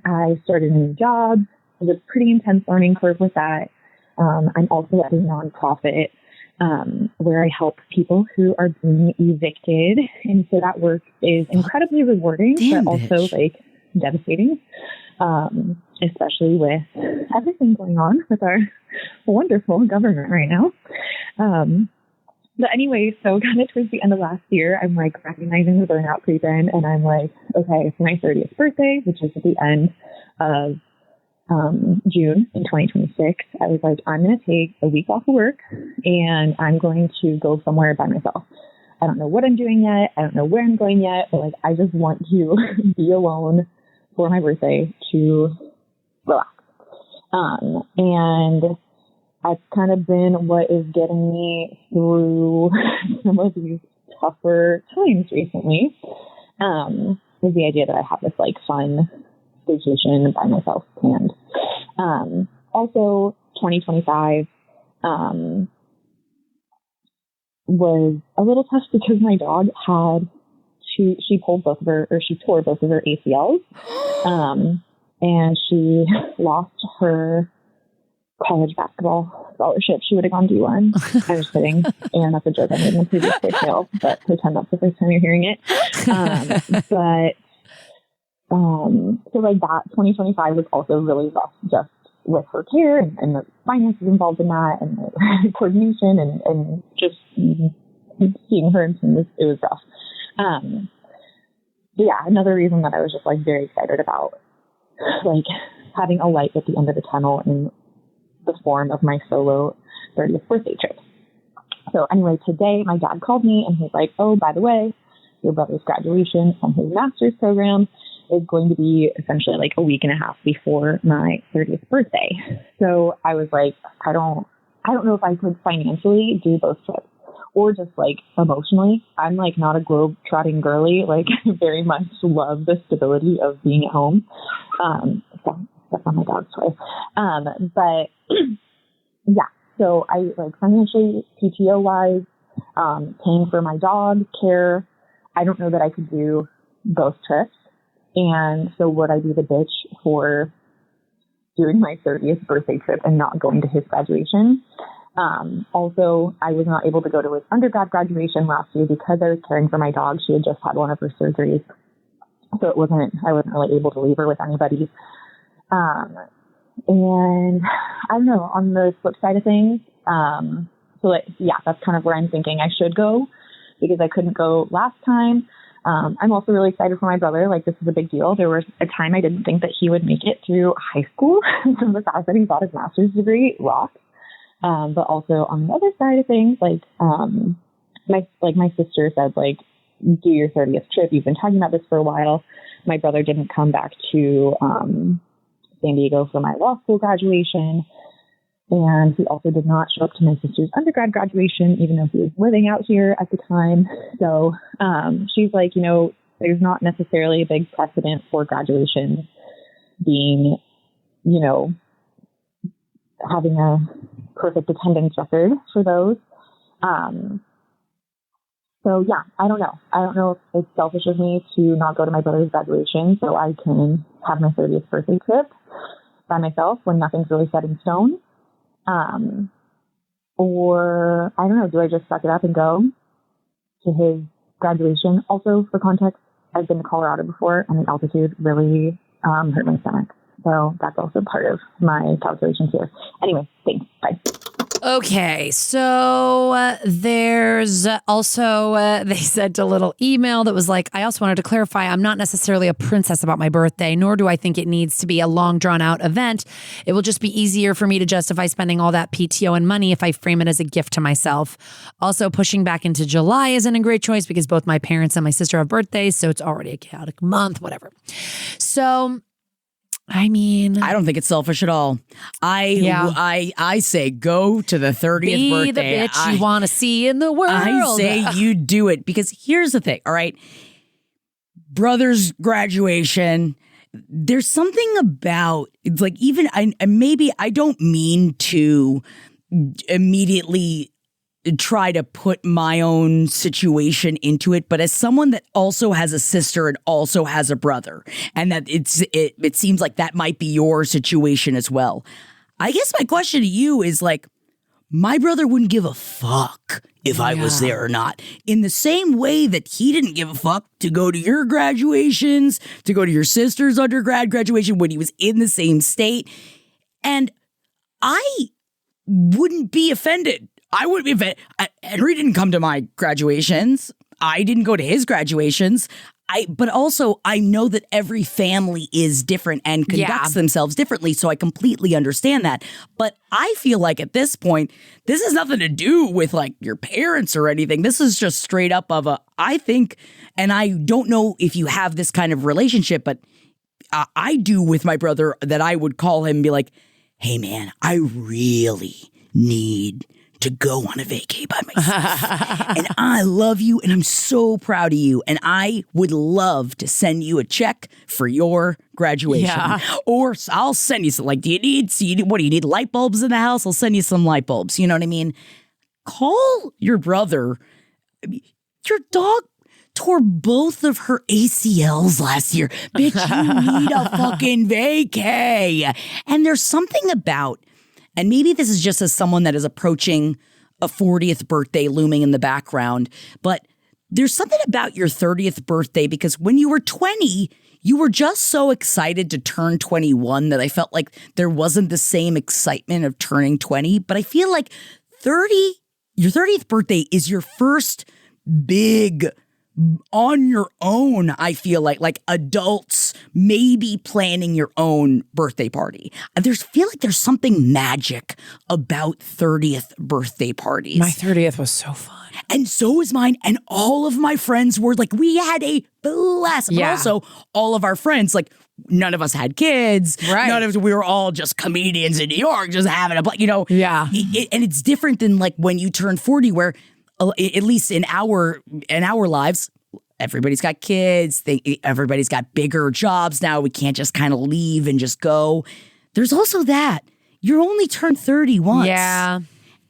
I started a new job. It was a pretty intense learning curve with that. I'm also at a nonprofit where I help people who are being evicted. And so that work is incredibly rewarding, but also like devastating, especially with everything going on with our wonderful government right now. But anyway, so kind of towards the end of last year, I'm like recognizing the burnout creep in, and I'm like, okay, for my 30th birthday, which is at the end of June in 2026, I was like, I'm going to take a week off of work and I'm going to go somewhere by myself. I don't know what I'm doing yet. I don't know where I'm going yet, but like, I just want to be alone for my birthday to relax. And that's kind of been what is getting me through some of these tougher times recently. Is the idea that I have this like fun vacation by myself planned. Also, 2025 was a little tough because my dog she tore both of her ACLs, and she lost her college basketball scholarship. She would have gone D1. I'm just kidding. And that's a joke I made in the previous voicemail, but pretend that's the first time you're hearing it. So like that 2025 was also really rough just with her care and the finances involved in that and the coordination and just seeing her in pain it was rough. But yeah, another reason that I was just like very excited about like having a light at the end of the tunnel in the form of my solo 30th birthday trip. So anyway, today my dad called me and he's like, oh, by the way, your brother's graduation from his master's program is going to be essentially like a week and a half before my 30th birthday. So I was like, I don't know if I could financially do both trips or just like emotionally. I'm like not a globe trotting girly. Like I very much love the stability of being at home. That's on my dog's toy. But yeah, so I like financially, PTO wise, paying for my dog care. I don't know that I could do both trips. And so would I be the bitch for doing my 30th birthday trip and not going to his graduation? Also, I was not able to go to his undergrad graduation last year because I was caring for my dog. She had just had one of her surgeries. So I wasn't really able to leave her with anybody. And I don't know, on the flip side of things, that's kind of where I'm thinking I should go because I couldn't go last time. I'm also really excited for my brother. Like, this is a big deal. There was a time I didn't think that he would make it through high school. So the fact that he got his master's degree rocks. But also on the other side of things, my sister said, like, do your 30th trip. You've been talking about this for a while. My brother didn't come back to San Diego for my law school graduation. And he also did not show up to my sister's undergrad graduation, even though he was living out here at the time. So she's like, there's not necessarily a big precedent for graduation being, having a perfect attendance record for those. So yeah, I don't know. I don't know if it's selfish of me to not go to my brother's graduation so I can have my 30th birthday trip by myself when nothing's really set in stone. Or I don't know, do I just suck it up and go to his graduation? Also, for context, I've been to Colorado before and the altitude really hurt my stomach. So that's also part of my calculations here. Anyway, thanks. Bye. Okay, so there's also, they sent a little email that was like, I also wanted to clarify, I'm not necessarily a princess about my birthday, nor do I think it needs to be a long drawn out event. It will just be easier for me to justify spending all that PTO and money if I frame it as a gift to myself. Also, pushing back into July isn't a great choice because both my parents and my sister have birthdays, so it's already a chaotic month, whatever. So I mean, I don't think it's selfish at all. I say go to the 30th be birthday. The bitch you want to see in the world. I say you do it because here's the thing. All right, brother's graduation. There's something about it's like even maybe I don't mean to immediately try to put my own situation into it, but as someone that also has a sister and also has a brother, and that it seems like that might be your situation as well. I guess my question to you is like, my brother wouldn't give a fuck if I was there or not. In the same way that he didn't give a fuck to go to your graduations, to go to your sister's undergrad graduation when he was in the same state. And I wouldn't be offended. I wouldn't be offended. Henry didn't come to my graduations. I didn't go to his graduations. But also, I know that every family is different and conducts themselves differently, so I completely understand that. But I feel like at this point, this has nothing to do with like your parents or anything. This is just straight up of I think, and I don't know if you have this kind of relationship, but I do with my brother that I would call him and be like, hey man, I really need to go on a vacay by myself. And I love you and I'm so proud of you. And I would love to send you a check for your graduation. Yeah. Or I'll send you some, like, do you need light bulbs in the house? I'll send you some light bulbs. You know what I mean? Call your brother. Your dog tore both of her ACLs last year. Bitch, you need a fucking vacay. And there's something about, and maybe this is just as someone that is approaching a 40th birthday looming in the background, but there's something about your 30th birthday because when you were 20, you were just so excited to turn 21 that I felt like there wasn't the same excitement of turning 20. But I feel like your 30th birthday is your first big on your own, I feel like adults maybe planning your own birthday party. I feel like there's something magic about 30th birthday parties. My 30th was so fun. And so was mine. And all of my friends were like, we had a blast. Yeah. But also all of our friends, like none of us had kids. Right. None of us, we were all just comedians in New York, just having a, Yeah. And it's different than like when you turn 40 where at least in our lives, everybody's got kids. Everybody's got bigger jobs now. We can't just kind of leave and just go. There's also that. You're only turned 30 once. Yeah.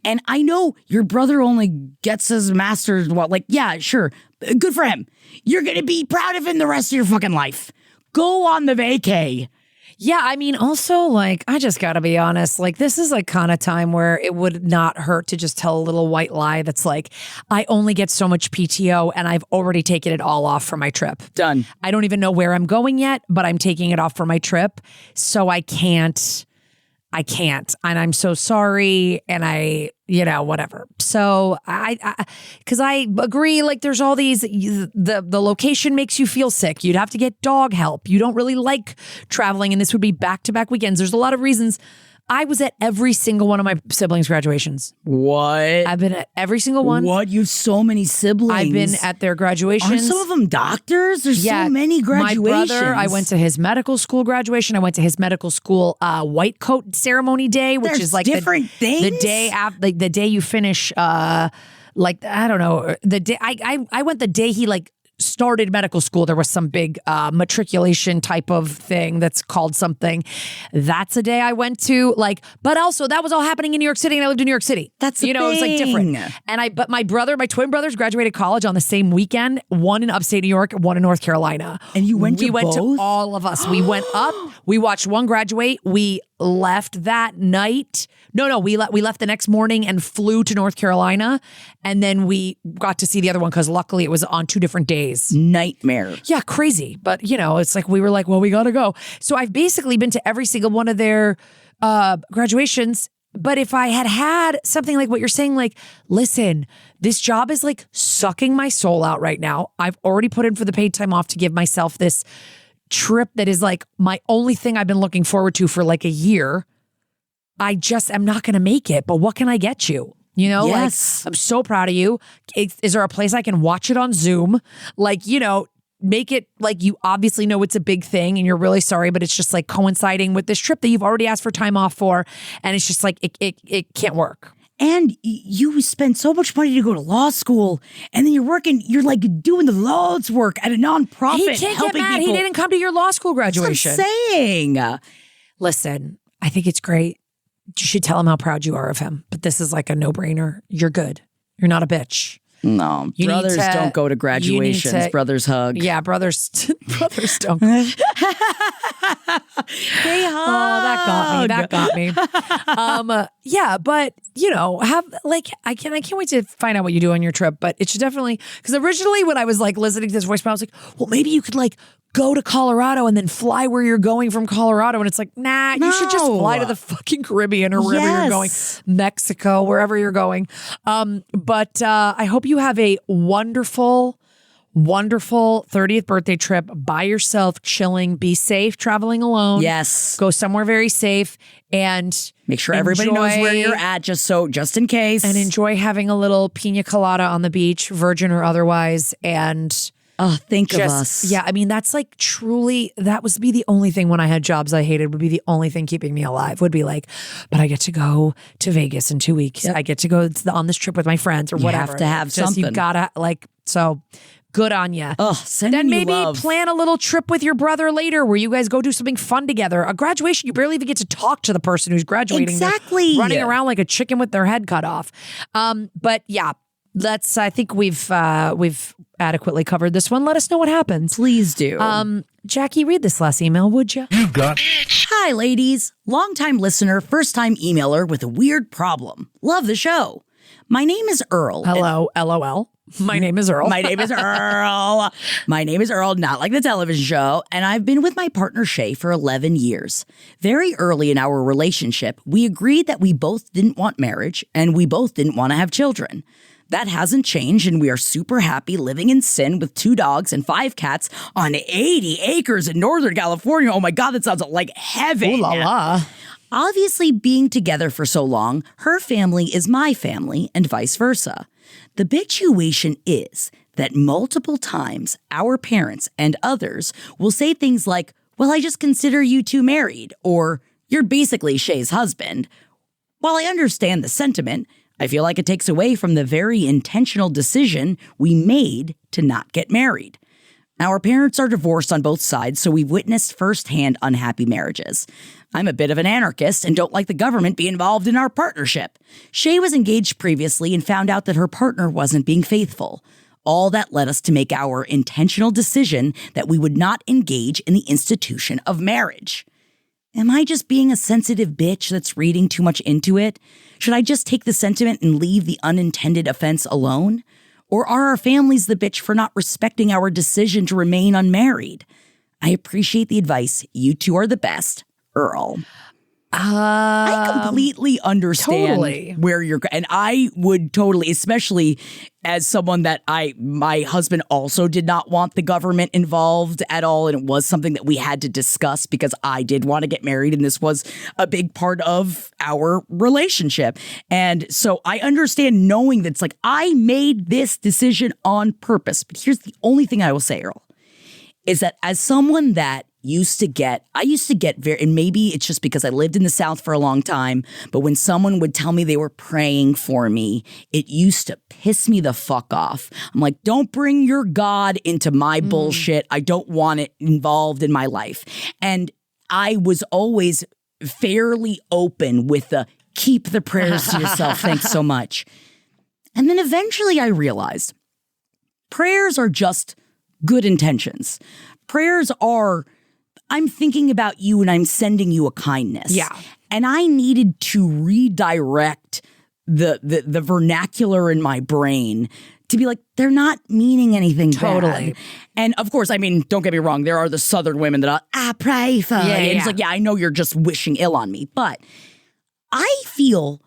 And I know your brother only gets his master's. Well, like, yeah, sure. Good for him. You're going to be proud of him the rest of your fucking life. Go on the vacay. Yeah, I mean, also, like, I just gotta be honest, like, this is like kind of time where it would not hurt to just tell a little white lie that's like, I only get so much PTO and I've already taken it all off for my trip. Done. I don't even know where I'm going yet, but I'm taking it off for my trip. So I can't. And I'm so sorry. And whatever. So because I agree, like there's all these, the location makes you feel sick. You'd have to get dog help. You don't really like traveling. And this would be back-to-back weekends. There's a lot of reasons I was at every single one of my siblings' graduations. What? I've been at every single one. What? You have so many siblings. I've been at their graduations. Aren't some of them doctors? There's so many graduations. My brother, I went to his medical school graduation. I went to his medical school white coat ceremony day, which is like different things. The day after, like the day you finish, I don't know, the day I went the day he started medical school. There was some big matriculation type of thing that's called something. That's a day I went to. But also that was all happening in New York City, and I lived in New York City. That's the it was different. But my twin brothers graduated college on the same weekend. One in upstate New York, one in North Carolina. And you went to both? We went to all of us. We went up. We watched one graduate. We left that night. No, we left the next morning and flew to North Carolina, and then we got to see the other one because luckily it was on 2 different days. Nightmare. Yeah, crazy. But it's like we were like, well, we gotta go. So I've basically been to every single one of their graduations. But if I had something like what you're saying, listen, this job is sucking my soul out right now. I've already put in for the paid time off to give myself this trip that is my only thing I've been looking forward to for a year. I just am not going to make it, but what can I get you? Yes. I'm so proud of you. Is there a place I can watch it on Zoom? Make it you obviously know it's a big thing and you're really sorry, but it's just coinciding with this trip that you've already asked for time off for. And it's just it can't work. And you spend so much money to go to law school, and then you're doing the Lord's work at a nonprofit. He can't get mad. He didn't come to your law school graduation. That's what I'm saying. Listen, I think it's great. You should tell him how proud you are of him. But this is a no-brainer. You're good. You're not a bitch. No, brothers don't go to graduations. Brothers hug. Yeah, brothers don't. They hug. Oh, that got me. Yeah, but I can't wait to find out what you do on your trip. But it should definitely, because originally when I was listening to this voicemail, I was like, well, maybe you could go to Colorado and then fly where you're going from Colorado. And it's nah, you should just fly to the fucking Caribbean or wherever you're going, Mexico, wherever you're going. But I hope you have a wonderful 30th birthday trip by yourself, chilling, be safe, traveling alone. Yes. Go somewhere very safe and make sure everybody knows where you're at, just in case. And enjoy having a little pina colada on the beach, virgin or otherwise. And think of us. Yeah, I mean, that's truly, that would be the only thing when I had jobs I hated, would be the only thing keeping me alive, would be but I get to go to Vegas in 2 weeks. Yep. I get to go on this trip with my friends or whatever. You have to have something. You gotta, so good on you. Then maybe love. Plan a little trip with your brother later where you guys go do something fun together. A graduation, you barely even get to talk to the person who's graduating. Exactly. They're running around like a chicken with their head cut off. But yeah. I think we've adequately covered this one. Let us know what happens. Please do. Jackie, read this last email, would you? You got Hi, ladies. Longtime listener, first-time emailer with a weird problem. Love the show. My name is Earl. Hello, LOL. My name is Earl. My name is Earl. My name is Earl, not like the television show, and I've been with my partner Shay for 11 years. Very early in our relationship, we agreed that we both didn't want marriage, and we both didn't want to have children. That hasn't changed, and we are super happy living in sin with 2 dogs and 5 cats on 80 acres in Northern California. Oh my God, that sounds like heaven. Ooh la la. Obviously, being together for so long, her family is my family and vice versa. The bitchuation is that multiple times our parents and others will say things like, well, I just consider you 2 married, or you're basically Shay's husband. While I understand the sentiment, I feel like it takes away from the very intentional decision we made to not get married. Our parents are divorced on both sides, so we've witnessed firsthand unhappy marriages. I'm a bit of an anarchist and don't like the government being involved in our partnership. Shay was engaged previously and found out that her partner wasn't being faithful. All that led us to make our intentional decision that we would not engage in the institution of marriage. Am I just being a sensitive bitch that's reading too much into it? Should I just take the sentiment and leave the unintended offense alone? Or are our families the bitch for not respecting our decision to remain unmarried? I appreciate the advice. You 2 are the best. Earl. I completely understand totally. where you're, and I would totally, especially as someone that my husband also did not want the government involved at all. And it was something that we had to discuss because I did want to get married. And this was a big part of our relationship. And so I understand knowing that it's like, I made this decision on purpose. But here's the only thing I will say, Earl, is that as someone that I used to get very, and maybe it's just because I lived in the South for a long time, but when someone would tell me they were praying for me, it used to piss me the fuck off. I'm like, don't bring your God into my bullshit. I don't want it involved in my life. And I was always fairly open with the keep the prayers to yourself. Thanks so much. And then eventually I realized prayers are just good intentions. Prayers are, I'm thinking about you and I'm sending you a kindness. Yeah. And I needed to redirect the vernacular in my brain to be like, they're not meaning anything Totally. bad. And of course, I mean, don't get me wrong, there are the Southern women that are, pray for you. And it's like, yeah, I know you're just wishing ill on me. But I feel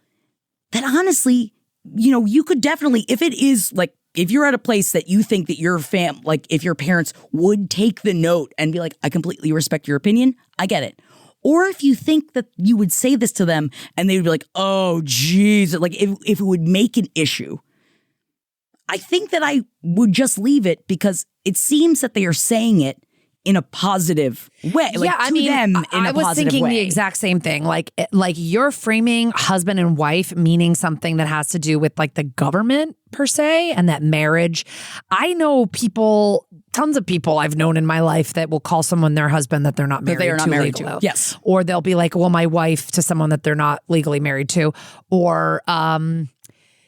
that honestly, you know, you could definitely, if it is like, if you're at a place that you think that your like if your parents would take the note and be like, I completely respect your opinion, I get it. Or if you think that you would say this to them and they would be like, oh, geez, like if it would make an issue, I think that I would just leave it because it seems that they are saying it in a positive way. Like, yeah, I mean, I was thinking the exact same thing. Like you're framing husband and wife meaning something that has to do with like the government per se, and that marriage. I know people, tons of people I've known in my life that will call someone their husband that they're not married to. They are not married legally. to. Yes. Or they'll be like, well, my wife to someone that they're not legally married to. Or,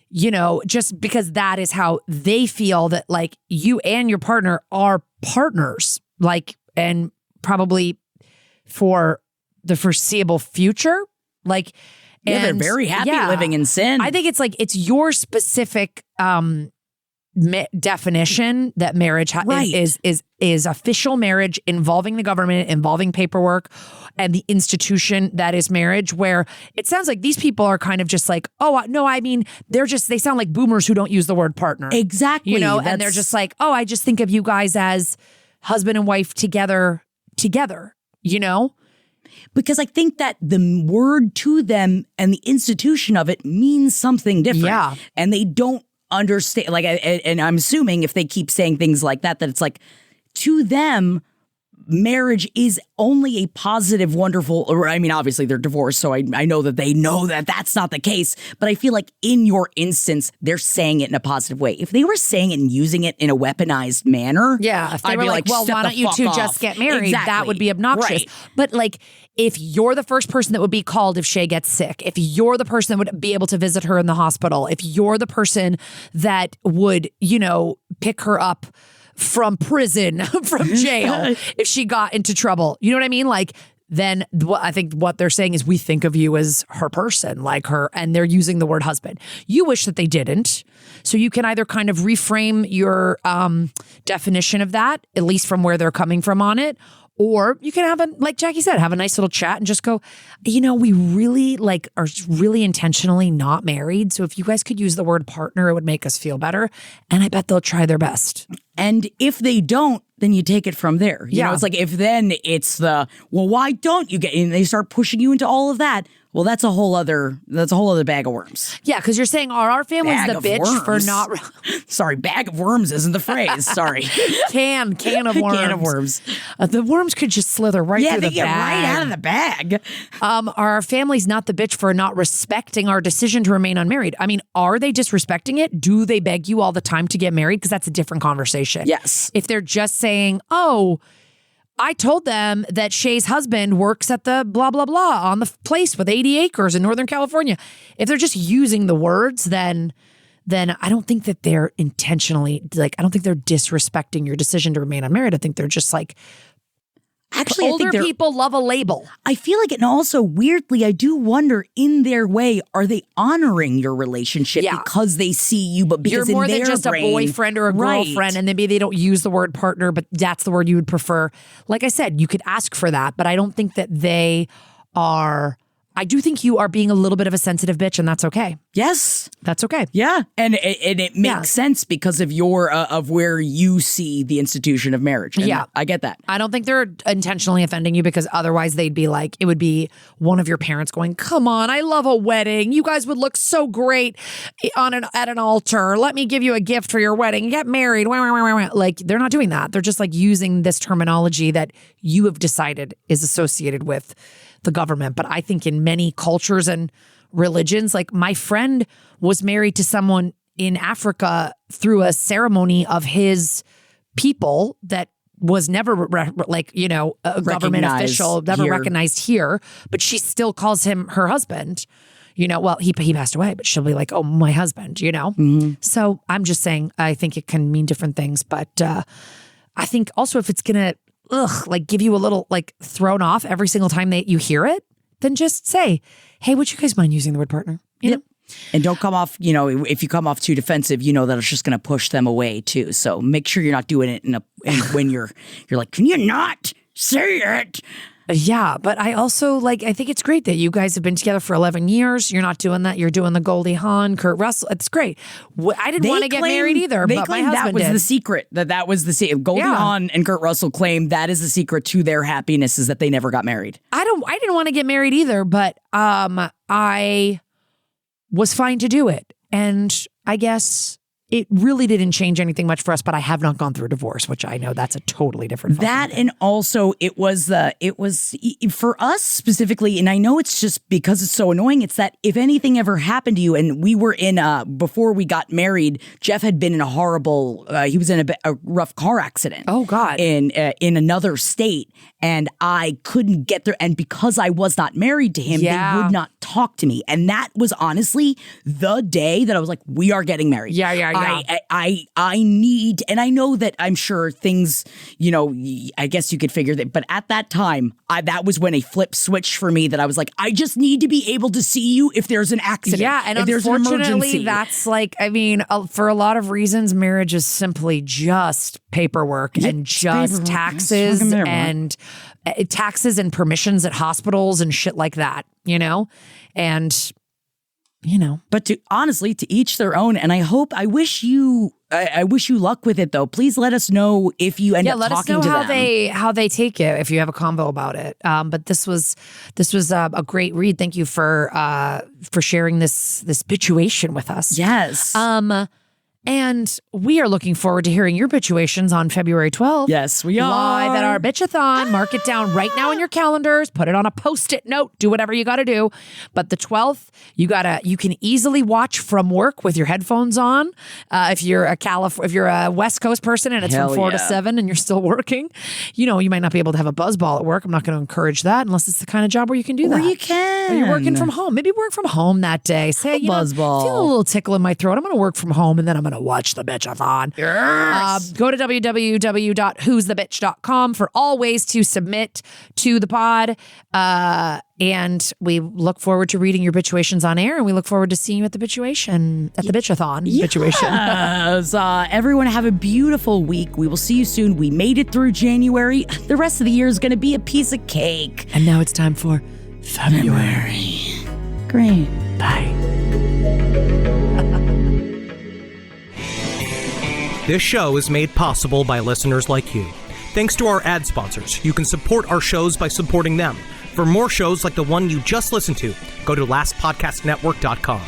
you know, just because that is how they feel that like you and your partner are partners. Like, and probably for the foreseeable future. Like, yeah, they're very happy living in sin. I think it's like, it's your specific definition that marriage is official marriage involving the government, involving paperwork, and the institution that is marriage, where it sounds like these people are kind of just like, oh, no, I mean, they sound like boomers who don't use the word partner. Exactly. You know, and they're just like, oh, I just think of you guys as husband and wife together, you know? Because I think that the word to them and the institution of it means something different. Yeah. And they don't understand, like, and I'm assuming if they keep saying things like that it's like, to them, marriage is only a positive, wonderful, or I mean, obviously they're divorced, so I know that they know that that's not the case, but I feel like in your instance, they're saying it in a positive way. If they were saying it and using it in a weaponized manner, yeah, if they I'd were be like, well, why don't you two just get married? Exactly. That would be obnoxious. Right. But like, if you're the first person that would be called if Shay gets sick, if you're the person that would be able to visit her in the hospital, if you're the person that would, you know, pick her up from prison, from jail, if she got into trouble, you know what I mean? Like, then I think what they're saying is we think of you as her person, like her, and they're using the word husband. You wish that they didn't. So you can either kind of reframe your definition of that, at least from where they're coming from on it, or you can have like Jackie said, have a nice little chat and just go, you know, we really are really intentionally not married. So if you guys could use the word partner, it would make us feel better. And I bet they'll try their best. And if they don't, then you take it from there. You know, it's like, if then it's well, why don't you get, and they start pushing you into all of that. Well, that's a whole other bag of worms. Yeah, because you're saying, are our families the bitch worms. for not... Sorry, bag of worms isn't the phrase. Sorry. Can of worms. Can of worms. The worms could just slither right through the bag. Yeah, they get right out of the bag. Are our families not the bitch for not respecting our decision to remain unmarried? I mean, are they disrespecting it? Do they beg you all the time to get married? Because that's a different conversation. Yes. If they're just saying, oh, I told them that Shay's husband works at the blah, blah, blah on the place with 80 acres in Northern California. If they're just using the words, then I don't think that they're intentionally, like, I don't think they're disrespecting your decision to remain unmarried. I think they're just like, actually, older people love a label. I feel like, and also weirdly, I do wonder, in their way, are they honoring your relationship because they see you, but because you're more in than their just brain, a boyfriend or a girlfriend, and maybe they don't use the word partner, but that's the word you would prefer. Like I said, you could ask for that, but I don't think that they are. I do think you are being a little bit of a sensitive bitch, and that's okay. Yes. That's okay. Yeah. And it makes sense because of your of where you see the institution of marriage. And I get that. I don't think they're intentionally offending you, because otherwise they'd be like, it would be one of your parents going, come on, I love a wedding. You guys would look so great at an altar. Let me give you a gift for your wedding. Get married. Like, they're not doing that. They're just like using this terminology that you have decided is associated with the government. But I think in many cultures and religions, like my friend was married to someone in Africa through a ceremony of his people that was never a government official, never recognized here, but she still calls him her husband. Well, he passed away, but she'll be like, oh, my husband, Mm-hmm. So I'm just saying, I think it can mean different things. But I think also if it's going to give you a little thrown off every single time that you hear it, then just say, hey, would you guys mind using the word partner? You know? And don't come off, if you come off too defensive, that it's just going to push them away too. So make sure you're not doing it when you're like, can you not say it? Yeah, but I also I think it's great that you guys have been together for 11 years. You're not doing that. You're doing the Goldie Hawn, Kurt Russell. It's great. I didn't want to get married either, but my husband that was did. The secret. That was the secret. Goldie Hawn and Kurt Russell claim that is the secret to their happiness, is that they never got married. I didn't want to get married either, but I was fine to do it. And I guess it really didn't change anything much for us, but I have not gone through a divorce, which I know that's a totally different that thing. And also it was for us specifically, and I know it's just because it's so annoying, it's that if anything ever happened to you, and we were in before we got married, Jeff had been in a horrible he was in a rough car accident. Oh God. In another state, and I couldn't get there, and because I was not married to him, they would not talk to me. And that was honestly the day that I was like, we are getting married. Yeah. I need, and I know that I'm sure things, I guess you could figure that, but at that time, that was when a flip switched for me, that I was like, I just need to be able to see you if there's an accident. Yeah, and if unfortunately, that's for a lot of reasons, marriage is simply just paperwork and just taxes and permissions at hospitals and shit like that, and but honestly, to each their own. And I wish you luck with it, though. Please let us know if you end up talking to them. Let us know how they take it, if you have a convo about it. But this was a great read. Thank you for sharing this bitchuation with us. Yes. And we are looking forward to hearing your bitchuations on February 12th. Yes, we are. Live at our BITCHathon. Mark it down right now in your calendars. Put it on a Post-it note. Do whatever you got to do. But the 12th, you can easily watch from work with your headphones on. If you're a West Coast person and it's from 4 to 7 and you're still working, you might not be able to have a buzzball at work. I'm not going to encourage that unless it's the kind of job where you can do that. Or you can. Or you're working from home. Maybe work from home that day. Say, buzzball. Feel a little tickle in my throat. I'm going to work from home, and then I'm going to watch the BITCHathon. Yes. Go to www.who'sthebitch.com for all ways to submit to the pod. And we look forward to reading your bitchuations on air, and we look forward to seeing you at the BITCHathon. Yes. Everyone have a beautiful week. We will see you soon. We made it through January. The rest of the year is going to be a piece of cake. And now it's time for February. Great. Bye. This show is made possible by listeners like you. Thanks to our ad sponsors, you can support our shows by supporting them. For more shows like the one you just listened to, go to lastpodcastnetwork.com.